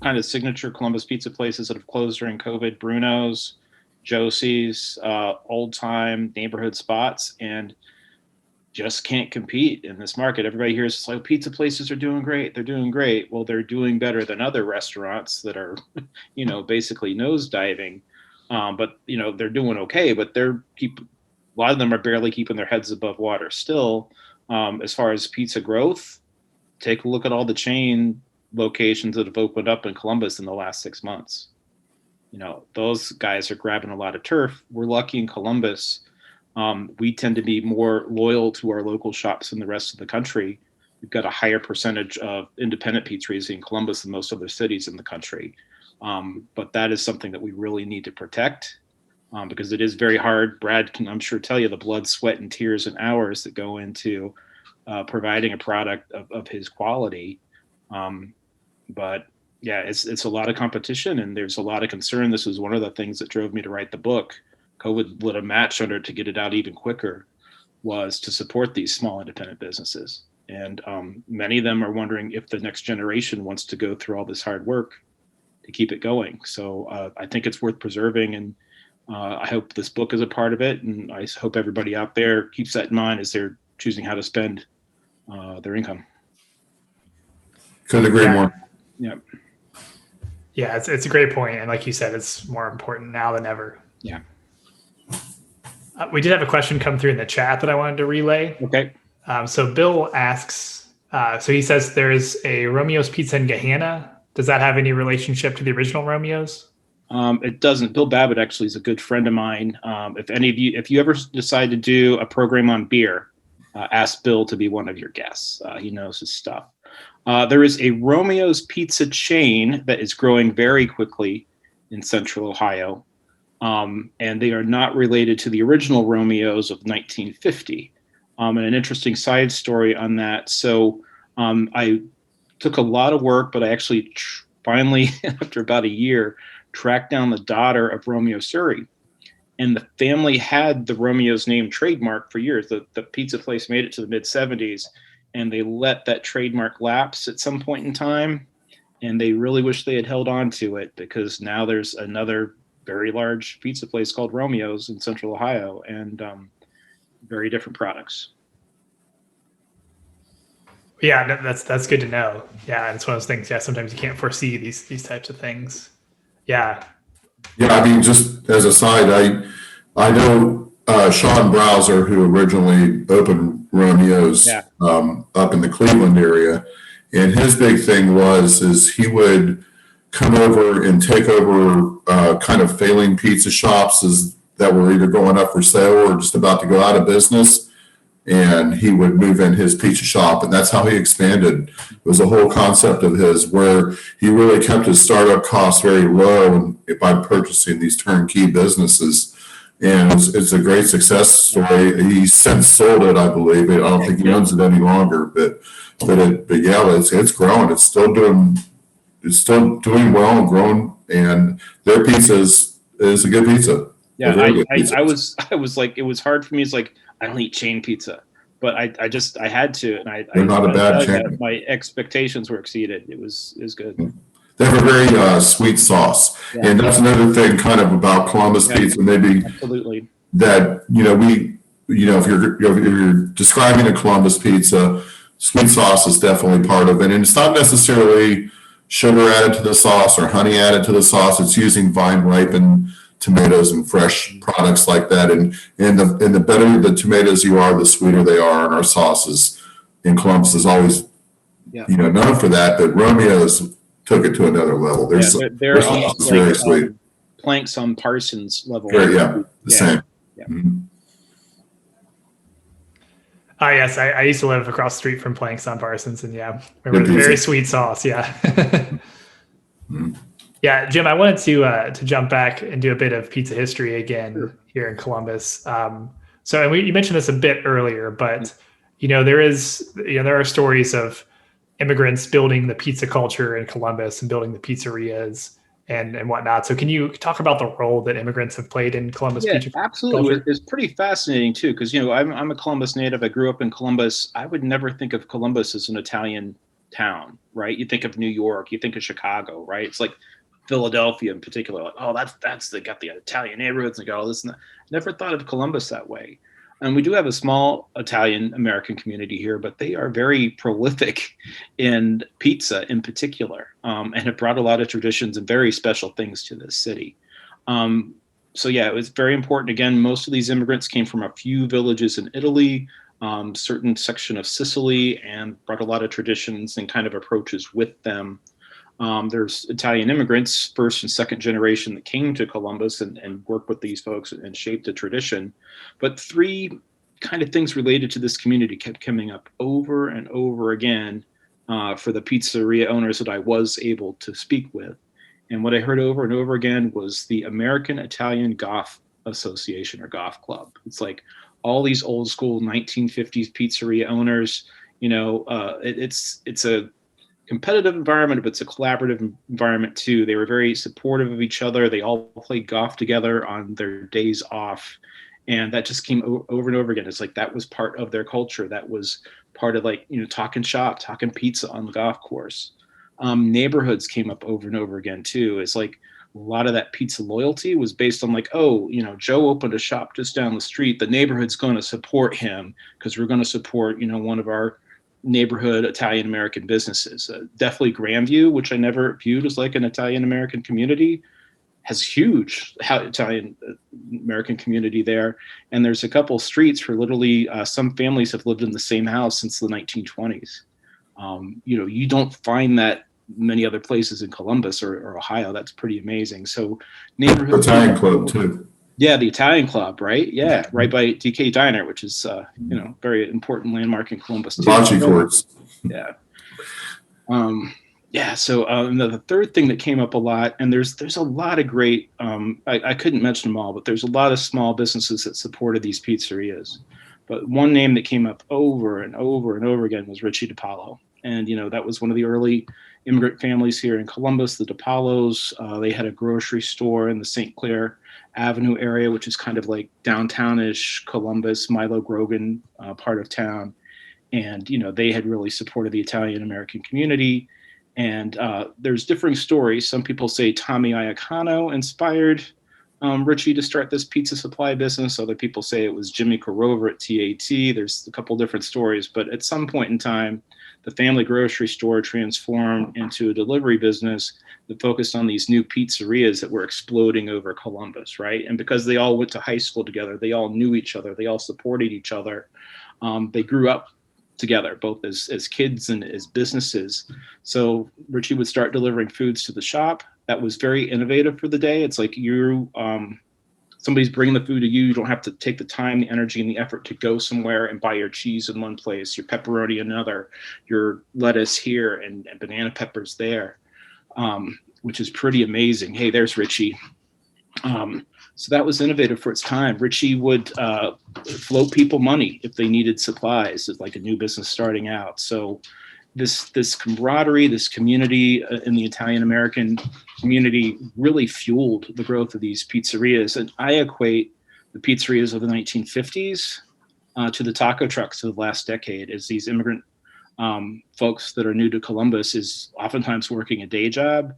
kind of signature Columbus pizza places that have closed during COVID: Bruno's, Josie's, old time neighborhood spots, and just can't compete in this market. Everybody hears it's like pizza places are doing great. They're doing great. Well, they're doing better than other restaurants that are, basically nosediving. But they're doing okay, but a lot of them are barely keeping their heads above water still. As far as pizza growth, take a look at all the chain locations that have opened up in Columbus in the last 6 months. Those guys are grabbing a lot of turf. We're lucky in Columbus. We tend to be more loyal to our local shops than the rest of the country. We've got a higher percentage of independent pizzeries in Columbus than most other cities in the country. But that is something that we really need to protect. Because it is very hard. Brad can, I'm sure, tell you the blood, sweat, and tears and hours that go into providing a product of his quality. But yeah, it's a lot of competition, and there's a lot of concern. This was one of the things that drove me to write the book. COVID lit a match under it to get it out even quicker, was to support these small independent businesses. And many of them are wondering if the next generation wants to go through all this hard work to keep it going. So I think it's worth preserving, and I hope this book is a part of it, and I hope everybody out there keeps that in mind as they're choosing how to spend their income. Couldn't agree more. Yeah. Yeah, it's a great point, and like you said, it's more important now than ever. Yeah. We did have a question come through in the chat that I wanted to relay. Okay. So Bill asks, so he says there's a Romeo's Pizza in Gahanna. Does that have any relationship to the original Romeo's? It doesn't. Bill Babbitt actually is a good friend of mine. If you ever decide to do a program on beer, ask Bill to be one of your guests. He knows his stuff. There is a Romeo's Pizza chain that is growing very quickly in Central Ohio. And they are not related to the original Romeo's of 1950. And an interesting side story on that. So I took a lot of work, but I actually finally, after about a year, tracked down the daughter of Romeo Suri. And the family had the Romeo's name trademark for years. The pizza place made it to the mid-'70s, and they let that trademark lapse at some point in time. And they really wish they had held on to it, because now there's another very large pizza place called Romeo's in Central Ohio, and very different products. Yeah, that's good to know. Yeah, it's one of those things. Yeah, sometimes you can't foresee these types of things. Yeah. Yeah, I mean, just as a side, I know Sean Browser, who originally opened Romeo's up in the Cleveland area, and his big thing is he would come over and take over kind of failing pizza shops that were either going up for sale or just about to go out of business, and he would move in his pizza shop, and that's how he expanded. It was a whole concept of his where he really kept his startup costs very low by purchasing these turnkey businesses, and it's a great success story. He's since sold it, I believe. I don't think he owns it any longer, but yeah, it's growing. It's still doing well and growing, and their pizza is a good pizza. Yeah, I was like, it was hard for me. It's like, I don't eat chain pizza, but I had to, and They're not a bad tell you, chain. my expectations were exceeded. It was good. They have a very sweet sauce. Yeah. And that's another thing kind of about Columbus pizza, maybe Absolutely. that, if you're describing a Columbus pizza, sweet sauce is definitely part of it. And it's not necessarily sugar added to the sauce or honey added to the sauce. It's using vine ripened tomatoes and fresh products like that. And the better the tomatoes you are, the sweeter they are. And our sauces in Columbus is always, known for that. But Romeo's took it to another level. Their sauce is very sweet. Planks on Parsons level. The same. Yeah. Mm-hmm. Yes, I used to live across the street from Planks on Parsons, and remember the very sweet sauce. Mm-hmm. Yeah, Jim, I wanted to jump back and do a bit of pizza history again here in Columbus. And you mentioned this a bit earlier, but there are stories of immigrants building the pizza culture in Columbus and building the pizzerias and whatnot. So can you talk about the role that immigrants have played in Columbus pizza absolutely. culture? It's pretty fascinating too, because I'm a Columbus native. I grew up in Columbus. I would never think of Columbus as an Italian town, right? You think of New York, you think of Chicago, right? It's like Philadelphia in particular. Like, oh, that's they got the Italian neighborhoods, they got all this and that. Never thought of Columbus that way. And we do have a small Italian American community here, but they are very prolific in pizza in particular, and have brought a lot of traditions and very special things to this city. It was very important. Again, most of these immigrants came from a few villages in Italy, certain section of Sicily, and brought a lot of traditions and kind of approaches with them. There's Italian immigrants, first and second generation, that came to Columbus and worked with these folks and shaped a tradition. But three kind of things related to this community kept coming up over and over again for the pizzeria owners that I was able to speak with. And what I heard over and over again was the American Italian Golf Association or Golf Club. It's like all these old school 1950s pizzeria owners, it's a competitive environment, but it's a collaborative environment too. They were very supportive of each other. They all played golf together on their days off. And that just came over and over again. It's like that was part of their culture. That was part of talking shop, talking pizza on the golf course. Neighborhoods came up over and over again too. It's like a lot of that pizza loyalty was based on Joe opened a shop just down the street. The neighborhood's going to support him because we're going to support, one of our neighborhood Italian American businesses. Definitely Grandview, which I never viewed as like an Italian American community, has huge Italian American community there. And there's a couple streets where literally some families have lived in the same house since the 1920s. You don't find that many other places in Columbus or Ohio. That's pretty amazing. So neighborhood Italian club too. Yeah, the Italian Club, right? Yeah, right by DK Diner, which is very important landmark in Columbus too. Bocce courts. Yeah. So the third thing that came up a lot, and there's a lot of great, I couldn't mention them all, but there's a lot of small businesses that supported these pizzerias. But one name that came up over and over and over again was Richie DiPaolo. And, that was one of the early immigrant families here in Columbus, the DiPaolos. They had a grocery store in the St. Clair Avenue area, which is kind of like downtownish Columbus, Milo Grogan part of town. And, they had really supported the Italian American community. And there's differing stories. Some people say Tommy Iacano inspired Richie to start this pizza supply business. Other people say it was Jimmy Carover at TAT. There's a couple different stories, but at some point in time, the family grocery store transformed into a delivery business that focused on these new pizzerias that were exploding over Columbus, right? And because they all went to high school together, they all knew each other, they all supported each other. They grew up together, both as kids and as businesses. So Richie would start delivering foods to the shop. That was very innovative for the day. It's like somebody's bringing the food to you. You don't have to take the time, the energy, and the effort to go somewhere and buy your cheese in one place, your pepperoni another, your lettuce here, and banana peppers there, which is pretty amazing. Hey, there's Richie. So that was innovative for its time. Richie would float people money if they needed supplies. It's like a new business starting out. So this camaraderie, this community in the Italian American community really fueled the growth of these pizzerias. And I equate the pizzerias of the 1950s to the taco trucks of the last decade is these immigrant folks that are new to Columbus is oftentimes working a day job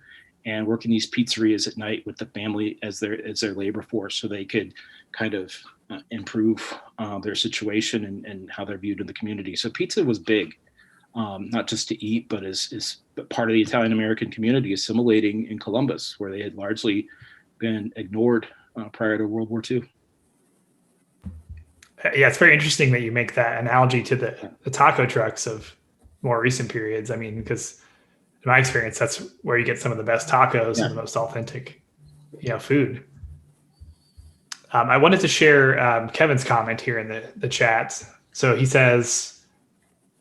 and working these pizzerias at night with the family as their labor force, so they could kind of improve their situation and how they're viewed in the community. So pizza was big, not just to eat, but as part of the Italian American community assimilating in Columbus, where they had largely been ignored prior to World War II. Yeah, it's very interesting that you make that analogy to the taco trucks of more recent periods. I mean, because in my experience, that's where you get some of the best tacos and the most authentic, food. I wanted to share Kevin's comment here in the chat. So he says,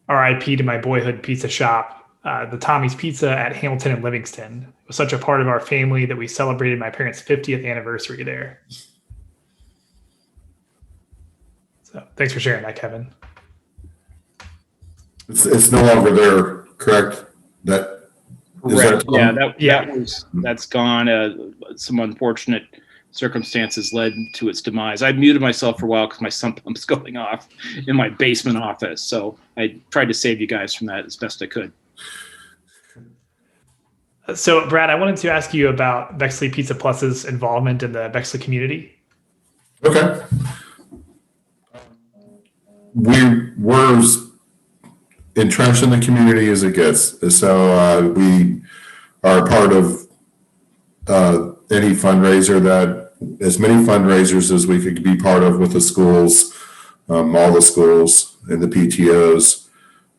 "R.I.P. to my boyhood pizza shop, the Tommy's Pizza at Hamilton and Livingston. It was such a part of our family that we celebrated my parents' 50th anniversary there." So thanks for sharing that, Kevin. It's no longer there, correct? Correct. That's gone. Some unfortunate circumstances led to its demise. I muted myself for a while because my sump pump's going off in my basement office. So I tried to save you guys from that as best I could. So Brad, I wanted to ask you about Bexley Pizza Plus's involvement in the Bexley community. Okay. We were entrenched in the community as it gets. So we are a part of any fundraiser as many fundraisers as we could be part of with the schools, all the schools and the PTOs,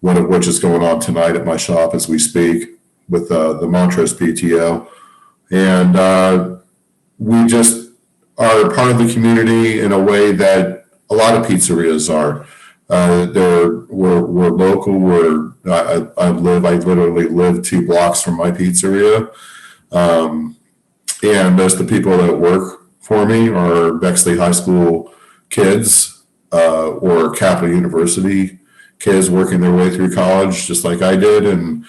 one of which is going on tonight at my shop as we speak with the Montrose PTO. And we just are part of the community in a way that a lot of pizzerias are. We're local. I literally live 2 blocks from my pizzeria. And most of the people that work for me are Bexley High School kids or Capital University kids working their way through college, just like I did, and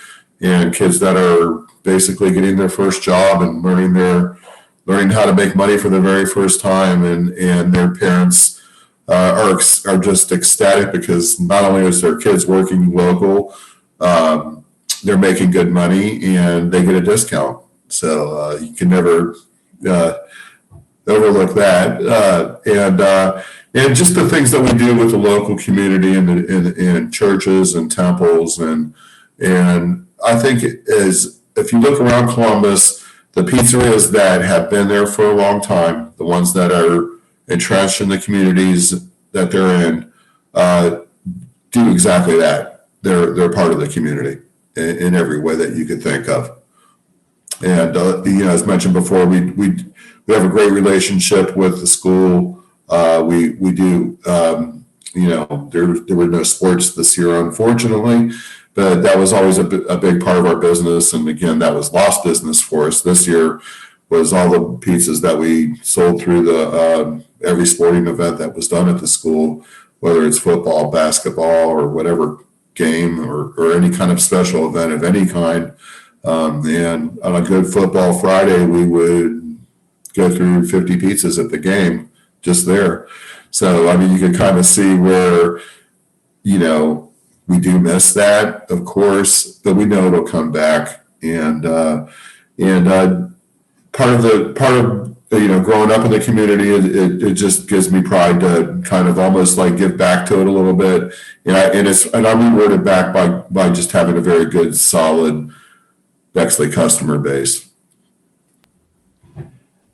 kids that are basically getting their first job and learning how to make money for the very first time, and their parents are just ecstatic because not only is their kids working local, they're making good money and they get a discount. So you can never overlook that. And just the things that we do with the local community in churches and temples. And I think if you look around Columbus, the pizzerias that have been there for a long time, the ones that are entrenched in the communities that they're in, do exactly that. They're part of the community in every way that you could think of. And as mentioned before, we have a great relationship with the school. We do. There were no sports this year, unfortunately, but that was always a big part of our business. And again, that was lost business for us. This year was all the pizzas that we sold through the every sporting event that was done at the school, whether it's football, basketball, or whatever game or any kind of special event of any kind. And on a good football Friday, we would go through 50 pizzas at the game just there. So, I mean, you can kind of see where, we do miss that, of course, but we know it'll come back. And part of growing up in the community, it just gives me pride to kind of almost like give back to it a little bit. And I'm rewarded back by just having a very good, solid Bexley customer base.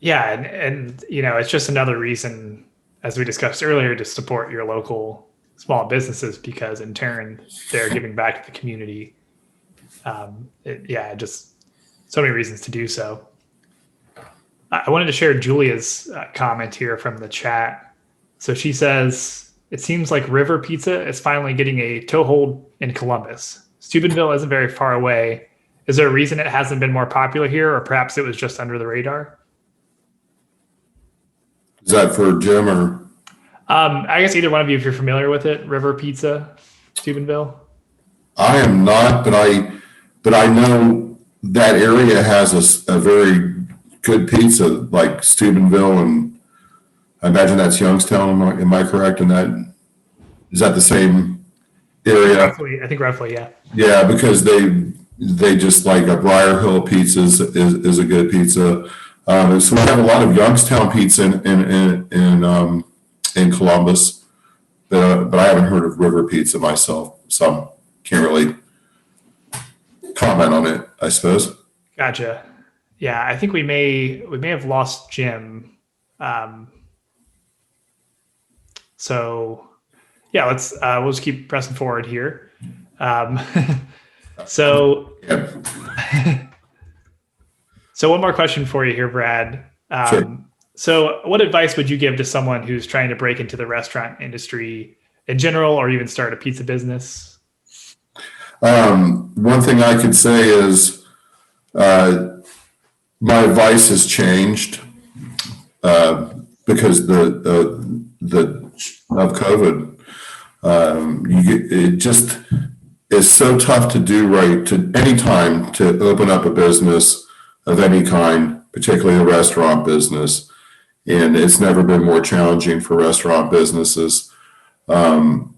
Yeah, and it's just another reason, as we discussed earlier, to support your local small businesses, because in turn they're giving back to the community. Just so many reasons to do so. I wanted to share Julia's comment here from the chat. So she says, "It seems like River Pizza is finally getting a toehold in Columbus. Steubenville isn't very far away. Is there a reason it hasn't been more popular here, or perhaps it was just under the radar?" Is that for Jim or? I guess either one of you, if you're familiar with it, River Pizza, Steubenville. I am not, but I know that area has a very good pizza, like Steubenville, and I imagine that's Youngstown. Am I correct in that, Is that the same area? Roughly, I think roughly, yeah. Yeah, because they just like a Briar Hill pizza is a good pizza. So we have a lot of Youngstown pizza in Columbus, but I haven't heard of River Pizza myself, so I can't really comment on it, I suppose. Gotcha. Yeah, I think we may have lost Jim. So yeah, we'll just keep pressing forward here. So one more question for you here, Brad. Sure. So what advice would you give to someone who's trying to break into the restaurant industry in general, or even start a pizza business? One thing I could say is my advice has changed because of COVID. It just is so tough to do right to any time to open up a business of any kind, particularly a restaurant business. And it's never been more challenging for restaurant businesses. But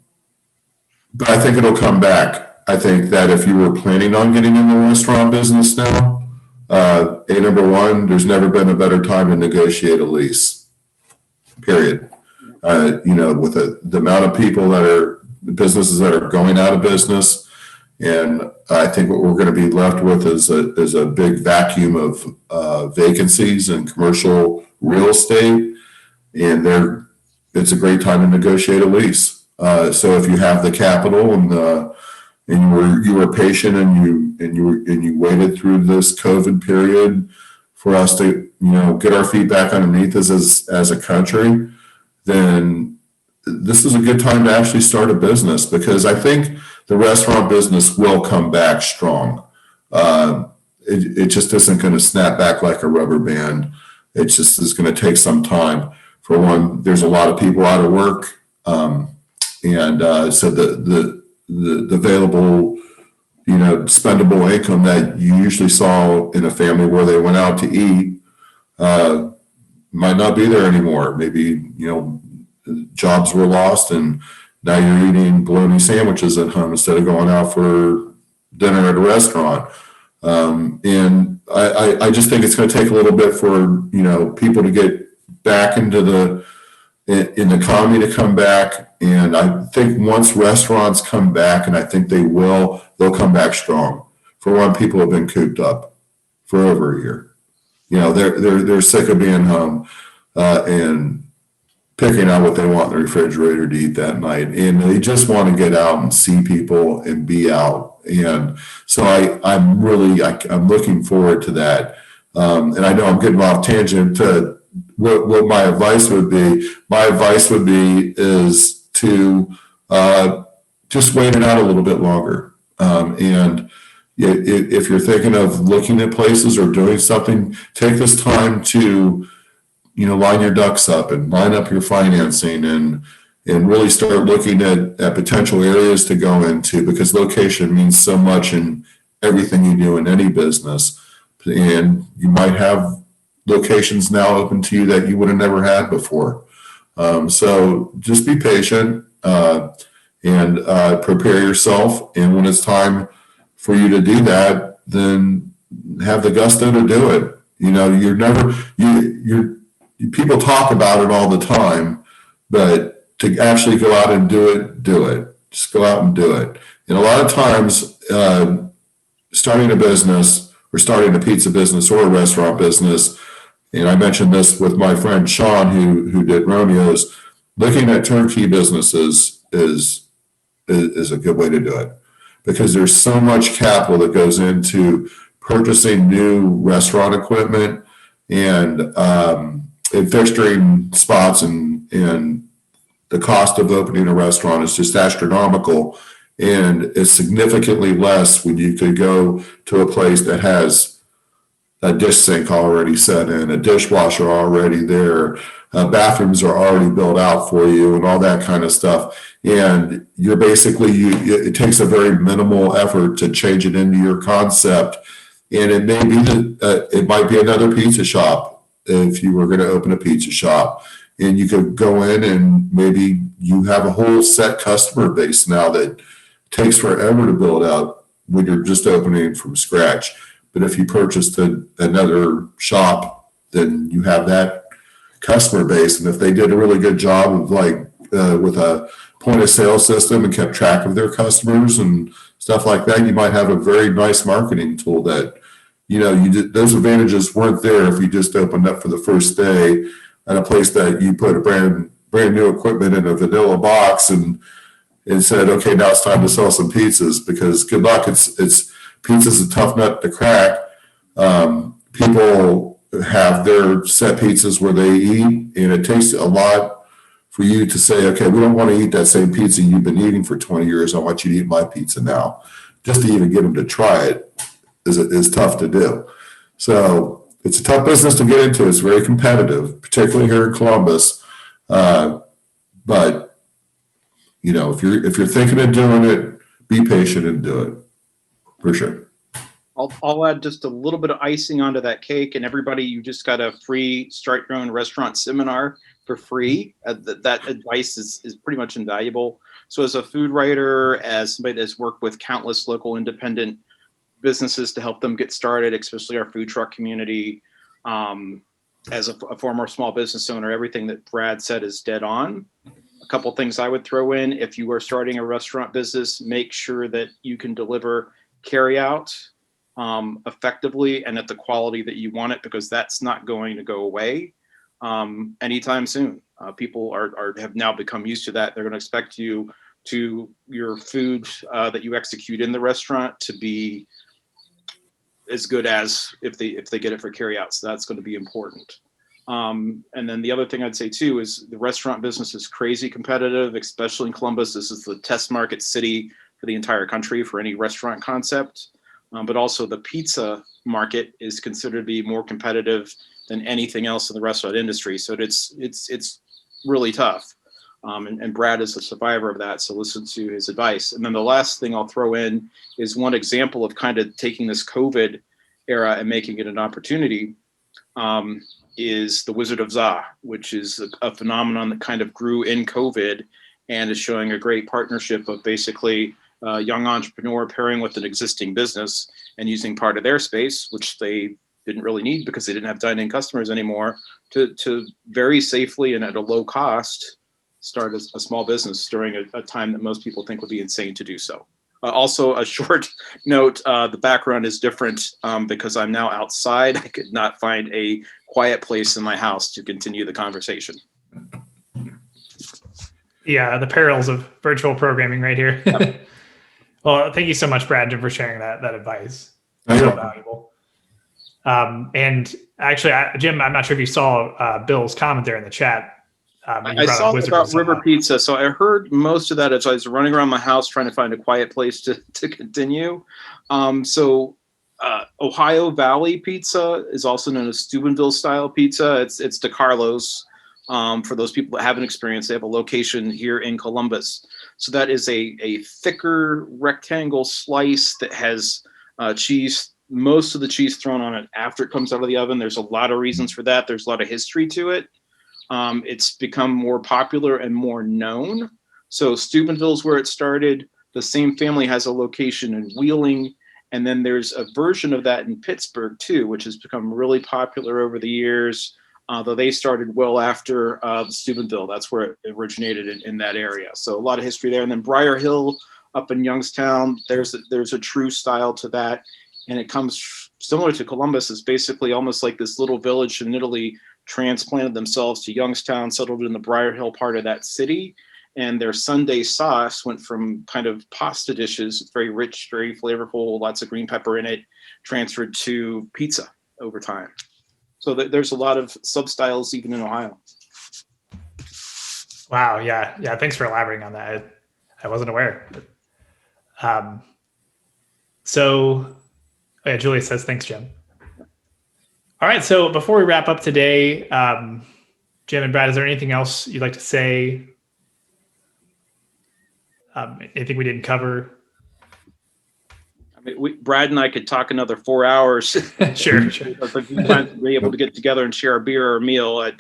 I think it'll come back. I think that if you were planning on getting in the restaurant business now, number one, there's never been a better time to negotiate a lease, period. With the amount of people businesses that are going out of business. And I think what we're going to be left with is a big vacuum of vacancies in commercial real estate. And it's a great time to negotiate a lease. So if you have the capital and you were patient and you waited through this COVID period for us to get our feet back underneath us as a country, then this is a good time to actually start a business, because I think the restaurant business will come back strong. It just isn't going to snap back like a rubber band. It just is going to take some time. For one, there's a lot of people out of work, so the available, spendable income that you usually saw in a family where they went out to eat might not be there anymore. Maybe jobs were lost, and now you're eating bologna sandwiches at home instead of going out for dinner at a restaurant. And I just think it's going to take a little bit for people to get back into the economy to come back. And I think once restaurants come back, and I think they'll come back strong. For one, people have been cooped up for over a year. They're sick of being home and picking out what they want in the refrigerator to eat that night. And they just want to get out and see people and be out. And so I'm looking forward to that. And I know I'm getting off tangent to what my advice would be. My advice would be is to just wait it out a little bit longer. And if you're thinking of looking at places or doing something, take this time to line your ducks up and line up your financing and really start looking at potential areas to go into, because location means so much in everything you do in any business. And you might have locations now open to you that you would have never had before. So just be patient and prepare yourself. And when it's time for you to do that, then have the gusto to do it. People talk about it all the time, but to actually go out and do it. Just go out and do it. And a lot of times, starting a business or starting a pizza business or a restaurant business, and I mentioned this with my friend Sean, who did Romeo's, looking at turnkey businesses is a good way to do it, because there's so much capital that goes into purchasing new restaurant equipment and fixturing spots, and the cost of opening a restaurant is just astronomical, and it's significantly less when you could go to a place that has a dish sink already set in, a dishwasher already there, bathrooms are already built out for you, and all that kind of stuff. And you're basically, it takes a very minimal effort to change it into your concept. And it may be it might be another pizza shop if you were going to open a pizza shop. and you could go in and maybe you have a whole set customer base now that takes forever to build out when you're just opening from scratch. But if you purchased another shop, then you have that customer base. And if they did a really good job of with a point of sale system and kept track of their customers and stuff like that, you might have a very nice marketing tool that, those advantages weren't there if you just opened up for the first day at a place that you put a brand new equipment in a vanilla box and said, okay, now it's time to sell some pizzas, because good luck. It's pizza's a tough nut to crack. People have their set pizzas where they eat, and it takes a lot for you to say, okay, we don't want to eat that same pizza you've been eating for 20 years. I want you to eat my pizza now. Just to even get them to try it is tough to do. So it's a tough business to get into. It's very competitive, particularly here in Columbus. But if you're thinking of doing it, be patient and do it for sure. I'll add just a little bit of icing onto that cake, and everybody, you just got a free Start Your Own Restaurant seminar for free. That advice is pretty much invaluable. So as a food writer, as somebody that's worked with countless local independent businesses to help them get started, especially our food truck community, as a former small business owner, everything that Brad said is dead on. A couple things I would throw in: if you are starting a restaurant business, make sure that you can deliver carryout effectively and at the quality that you want it, because that's not going to go away anytime soon. People have now become used to that. They're going to expect you to your food that you execute in the restaurant to be as good as if they get it for carryout. So that's going to be important. And then the other thing I'd say too is the restaurant business is crazy competitive, especially in Columbus. This is the test market city for the entire country for any restaurant concept. But also the pizza market is considered to be more competitive than anything else in the restaurant industry. So it's really tough. And Brad is a survivor of that, so listen to his advice. And then the last thing I'll throw in is one example of kind of taking this COVID era and making it an opportunity, is the Wizard of Za, which is a phenomenon that kind of grew in COVID and is showing a great partnership of basically a young entrepreneur pairing with an existing business and using part of their space, which they didn't really need because they didn't have dine-in customers anymore, to very safely and at a low cost start a small business during a time that most people think would be insane to do so. Also, a short note, the background is different because I'm now outside. I could not find a quiet place in my house to continue the conversation. Yeah, the perils of virtual programming right here. Yep. Well, thank you so much, Brad, for sharing that advice. So valuable. And actually, Jim, I'm not sure if you saw Bill's comment there in the chat. I saw about River Pizza, so I heard most of that as I was running around my house trying to find a quiet place to continue. Ohio Valley Pizza is also known as Steubenville style pizza. It's DeCarlo's. For those people that haven't experienced, they have a location here in Columbus. So that is a thicker rectangle slice that has cheese, most of the cheese thrown on it after it comes out of the oven. There's a lot of reasons for that. There's a lot of history to it. It's become more popular and more known. So Steubenville's where it started. The same family has a location in Wheeling. And then there's a version of that in Pittsburgh too, which has become really popular over the years. Though they started well after Steubenville. That's where it originated in that area. So a lot of history there. And then Briar Hill up in Youngstown, there's a true style to that. And it comes similar to Columbus. It's basically almost like this little village in Italy transplanted themselves to Youngstown, settled in the Briar Hill part of that city. And their Sunday sauce went from kind of pasta dishes, it's very rich, very flavorful, lots of green pepper in it, transferred to pizza over time. So there's a lot of sub-styles even in Ohio. Wow. Yeah. Thanks for elaborating on that. I wasn't aware. Julia says, thanks, Jim. All right. So before we wrap up today, Jim and Brad, is there anything else you'd like to say? Anything we didn't cover? Brad and I could talk another 4 hours. Sure. If we plan to be able to get together and share a beer or a meal,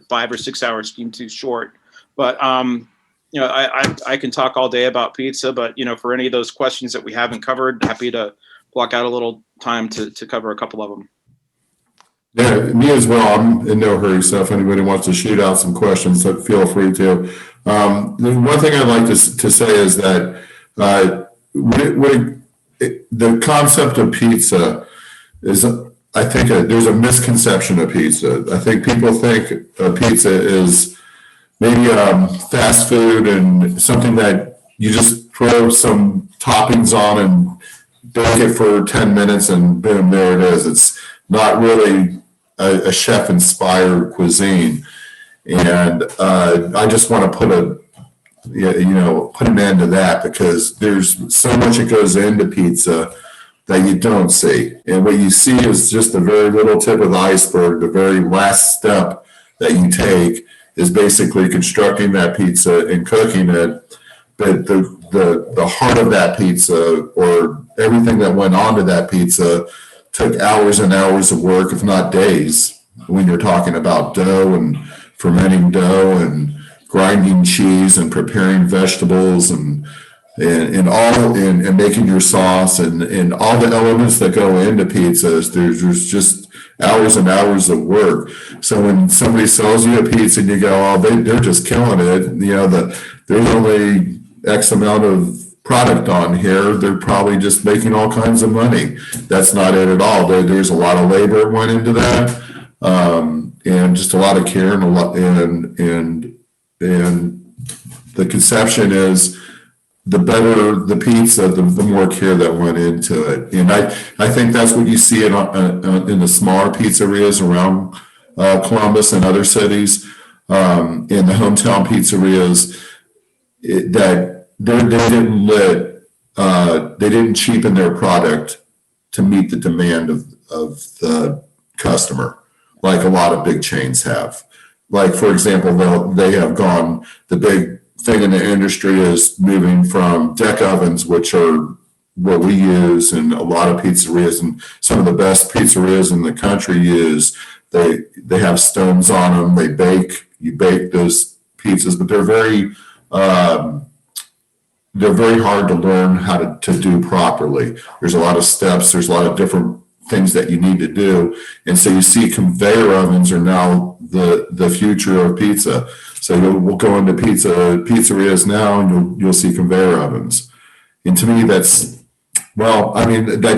5 or 6 hours seem too short. But I can talk all day about pizza. But for any of those questions that we haven't covered, happy to block out a little time to cover a couple of them. Yeah, me as well. I'm in no hurry, so if anybody wants to shoot out some questions, feel free to. The one thing I'd like to say is that the concept of pizza is, I think, there's a misconception of pizza. I think people think pizza is maybe fast food and something that you just throw some toppings on and bake it for 10 minutes and boom, there it is. It's not really a chef-inspired cuisine. And I just want to put an end to that, because there's so much that goes into pizza that you don't see. And what you see is just a very little tip of the iceberg. The very last step that you take is basically constructing that pizza and cooking it. But the heart of that pizza, or everything that went onto that pizza, took hours and hours of work, if not days, when you're talking about dough and fermenting dough and grinding cheese and preparing vegetables and making your sauce and all the elements that go into pizzas. There's just hours and hours of work. So when somebody sells you a pizza and you go, oh, they're just killing it, there's only X amount of product on here, they're probably just making all kinds of money. That's not it at all. There's a lot of labor went into that, and just a lot of care, and the conception is the better the pizza, the more care that went into it. And I think that's what you see in the smaller pizzerias around Columbus and other cities, in the hometown pizzerias, that they didn't cheapen their product to meet the demand of the customer, like a lot of big chains have. Like, for example, they have gone, the big thing in the industry is moving from deck ovens, which are what we use, and a lot of pizzerias and some of the best pizzerias in the country use. They have stones on them. You bake those pizzas, but they're very hard to learn how to do properly. There's a lot of steps. There's a lot of different things that you need to do. And so you see conveyor ovens are now the future of pizza. So we'll go into pizzerias now, and you'll see conveyor ovens. And to me, that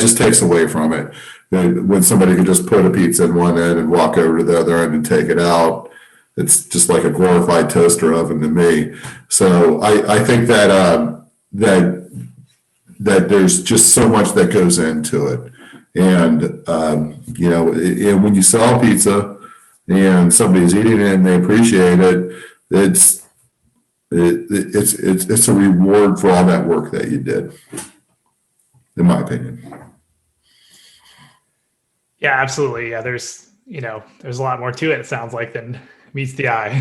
just takes away from it. When somebody can just put a pizza in one end and walk over to the other end and take it out, it's just like a glorified toaster oven to me. So I think that there's just so much that goes into it. And, and when you sell pizza and somebody's eating it and they appreciate it, it's a reward for all that work that you did, in my opinion. Yeah, absolutely. Yeah, there's a lot more to it, it sounds like, than meets the eye.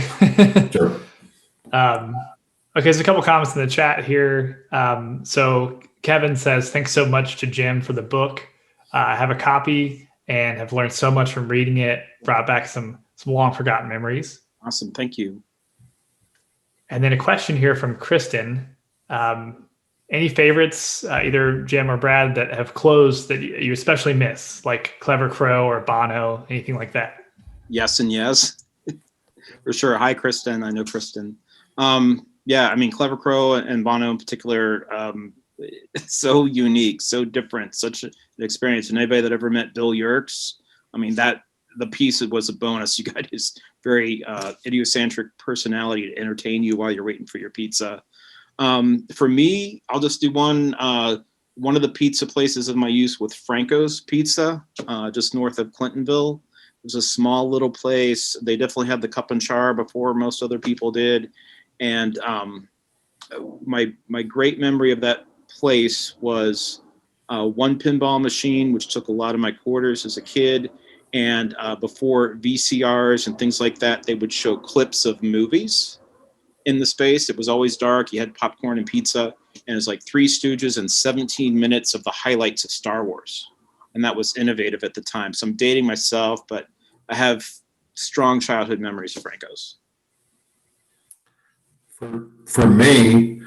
Sure. Okay, so a couple comments in the chat here. So Kevin says, thanks so much to Jim for the book. I have a copy and have learned so much from reading it, brought back some long forgotten memories. Awesome, thank you. And then a question here from Kristen. Any favorites, either Jim or Brad, that have closed that you especially miss, like Clever Crow or Bono, anything like that? Yes and yes, for sure. Hi, Kristen. I know Kristen. Yeah, I mean, Clever Crow and Bono in particular, it's so unique, so different, such an experience. And anybody that ever met Bill Yerkes, I mean, the piece was a bonus. You got his very idiosyncratic personality to entertain you while you're waiting for your pizza. For me, I'll just do one of the pizza places of my youth with Franco's Pizza, just north of Clintonville. It was a small little place. They definitely had the cup and char before most other people did. And my great memory of that place was one pinball machine, which took a lot of my quarters as a kid. And before VCRs and things like that, they would show clips of movies. in the space. It was always dark. You had popcorn and pizza, and it was like Three Stooges and 17 minutes of the highlights of Star Wars. And that was innovative at the time. So I'm dating myself, but I have strong childhood memories of Franco's. For me,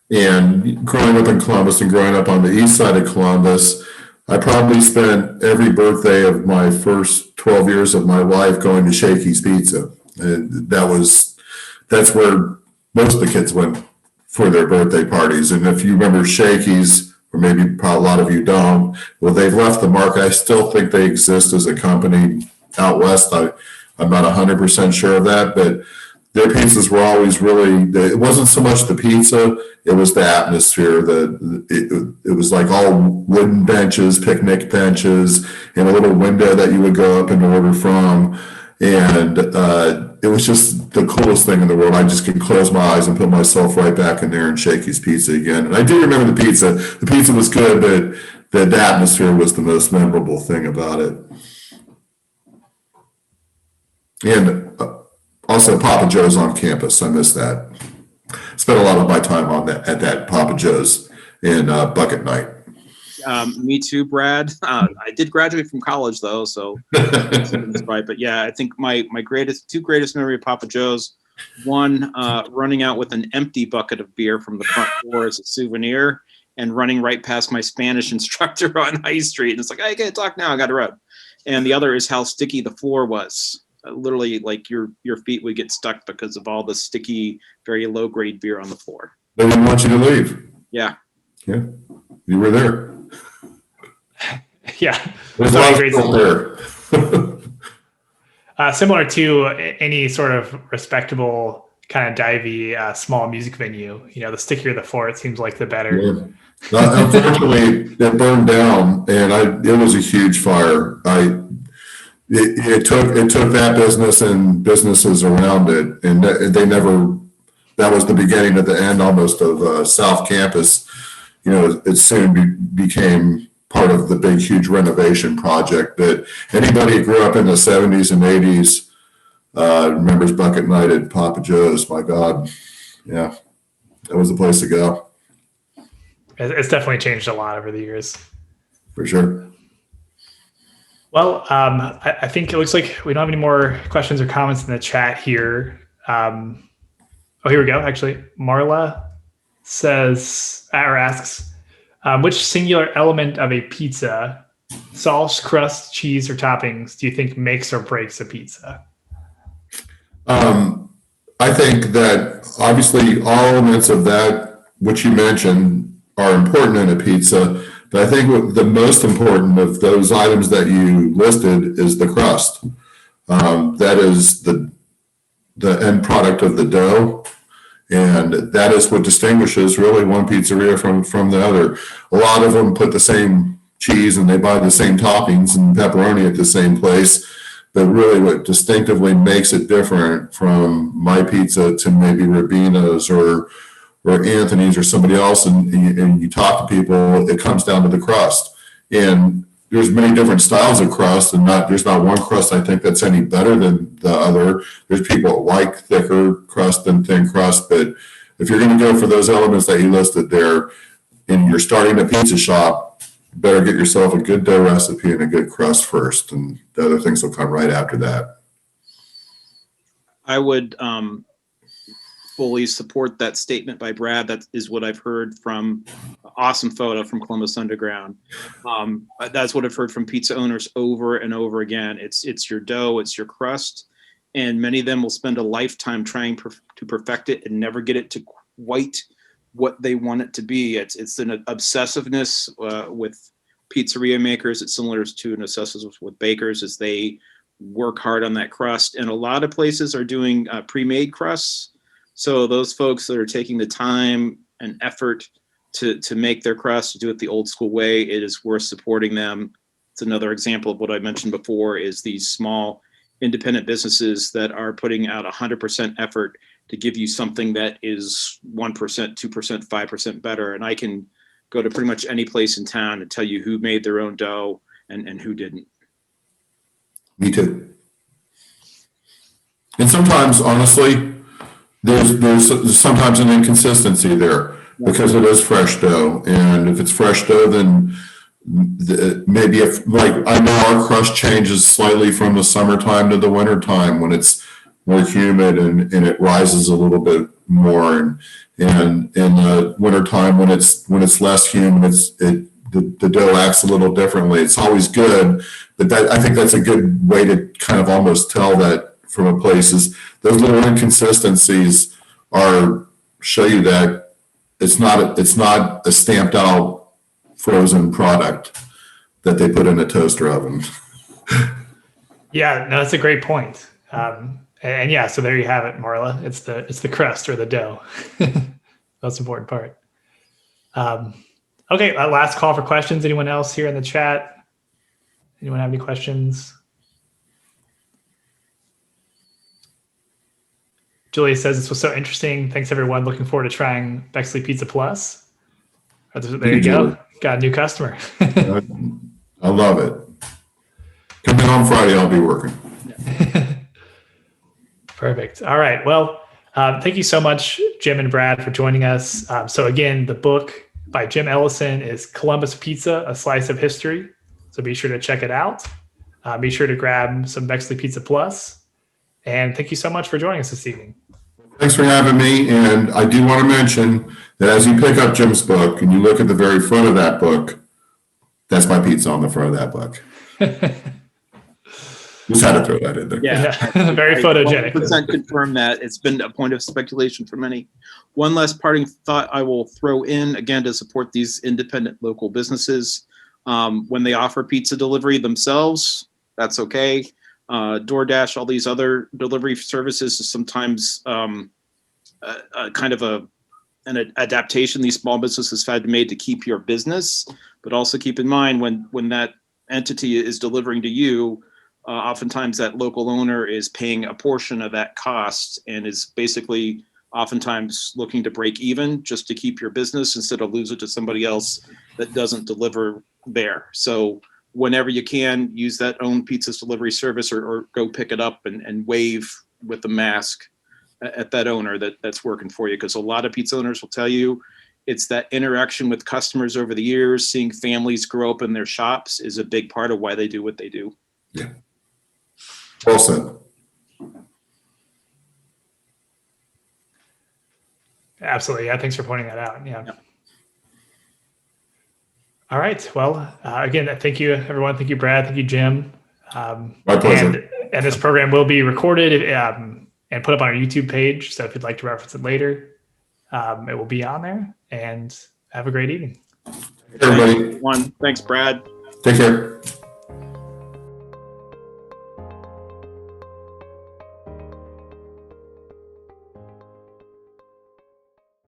and growing up in Columbus and growing up on the east side of Columbus, I probably spent every birthday of my first 12 years of my life going to Shakey's Pizza. And that's where most of the kids went for their birthday parties. And if you remember Shakey's, or maybe a lot of you don't, well, they've left the mark. I still think they exist as a company out west. I'm not 100% sure of that, but their pizzas were always really, it wasn't so much the pizza, it was the atmosphere. It was like all wooden benches, picnic benches, and a little window that you would go up and order from. And it was just the coolest thing in the world. I just could close my eyes and put myself right back in there and Shakey's Pizza again. And I do remember the pizza. The pizza was good, but the atmosphere was the most memorable thing about it. And also Papa Joe's on campus. I miss that. Spent a lot of my time at that Papa Joe's in Bucket Night. Me too, Brad. I did graduate from college though, so that's right. But yeah, I think my two greatest memory of Papa Joe's, one running out with an empty bucket of beer from the front door as a souvenir, and running right past my Spanish instructor on High Street. And it's like, I can't talk now, I got to run. And the other is how sticky the floor was. Literally, like your feet would get stuck because of all the sticky, very low grade beer on the floor. They didn't want you to leave. Yeah. Yeah, you were there. Yeah. There's a lot of people there. Similar to any sort of respectable kind of divey small music venue, the stickier the floor, it seems like the better. Yeah. Unfortunately, it burned down, and it was a huge fire. It took that business and businesses around it, and that was the beginning of the end almost of South Campus. It soon became part of the big, huge renovation project that anybody who grew up in the 70s and 80s remembers Bucket Night at Papa Joe's. My God. Yeah, that was the place to go. It's definitely changed a lot over the years. For sure. Well, I think it looks like we don't have any more questions or comments in the chat here. Here we go. Actually, Marla asks, which singular element of a pizza, sauce, crust, cheese, or toppings, do you think makes or breaks a pizza? I think that obviously all elements of that, which you mentioned, are important in a pizza. But I think the most important of those items that you listed is the crust. That is the end product of the dough. And that is what distinguishes really one pizzeria from the other. A lot of them put the same cheese and they buy the same toppings and pepperoni at the same place. But really what distinctively makes it different from my pizza to maybe Rubino's or Anthony's or somebody else, and you talk to people, it comes down to the crust. And there's many different styles of crust, and there's not one crust I think that's any better than the other. There's people that like thicker crust than thin crust, but if you're going to go for those elements that you listed there, and you're starting a pizza shop, you better get yourself a good dough recipe and a good crust first, and the other things will come right after that. I would fully support that statement by Brad. That is what I've heard from awesome photo from Columbus Underground. That's what I've heard from pizza owners over and over again. It's your dough, it's your crust, and many of them will spend a lifetime trying to perfect it and never get it to quite what they want it to be. It's an obsessiveness with pizzeria makers. It's similar to an obsessiveness with bakers as they work hard on that crust. And a lot of places are doing pre-made crusts. So those folks that are taking the time and effort to make their crust, to do it the old school way, it is worth supporting them. It's another example of what I mentioned before, is these small independent businesses that are putting out 100% effort to give you something that is 1%, 2%, 5% better. And I can go to pretty much any place in town and tell you who made their own dough and who didn't. Me too. And sometimes, honestly, there's sometimes an inconsistency there because it is fresh dough. And if it's fresh dough, then maybe if, like, I know our crust changes slightly from the summertime to the wintertime when it's more humid and it rises a little bit more. And in the wintertime when it's less humid, the dough acts a little differently. It's always good, but I think that's a good way to kind of almost tell that from a place is those little inconsistencies show you that it's not a stamped out frozen product that they put in a toaster oven. Yeah, no, that's a great point. And yeah, so there you have it, Marla. It's the crust or the dough. That's the important part. Okay, last call for questions. Anyone else here in the chat? Anyone have any questions? Julia says this was so interesting. Thanks, everyone. Looking forward to trying Bexley Pizza Plus. There you go. Got a new customer. I love it. Come in on Friday. I'll be working. Perfect. All right. Well, thank you so much, Jim and Brad, for joining us. So again, the book by Jim Ellison is Columbus Pizza, A Slice of History. So be sure to check it out. Be sure to grab some Bexley Pizza Plus. And thank you so much for joining us this evening. Thanks for having me. And I do want to mention that as you pick up Jim's book and you look at the very front of that book, that's my pizza on the front of that book. Just had to throw that in there. Yeah. Very photogenic. 100% confirm that. It's been a point of speculation for many. One last parting thought I will throw in, again, to support these independent local businesses. When they offer pizza delivery themselves, that's okay. DoorDash, all these other delivery services is sometimes kind of an adaptation these small businesses have made to keep your business. But also keep in mind when that entity is delivering to you, oftentimes that local owner is paying a portion of that cost and is basically oftentimes looking to break even just to keep your business instead of lose it to somebody else that doesn't deliver there. So whenever you can, use that own pizza's delivery service or go pick it up and wave with the mask at that owner that's working for you. Because a lot of pizza owners will tell you it's that interaction with customers over the years, seeing families grow up in their shops is a big part of why they do what they do. Yeah. Well said. Absolutely. Yeah. Thanks for pointing that out. Yeah. All right. Well, again, thank you, everyone. Thank you, Brad. Thank you, Jim. My pleasure. And this program will be recorded and put up on our YouTube page. So if you'd like to reference it later, it will be on there. And have a great evening. Hey, everybody. Thanks, Brad. Take care.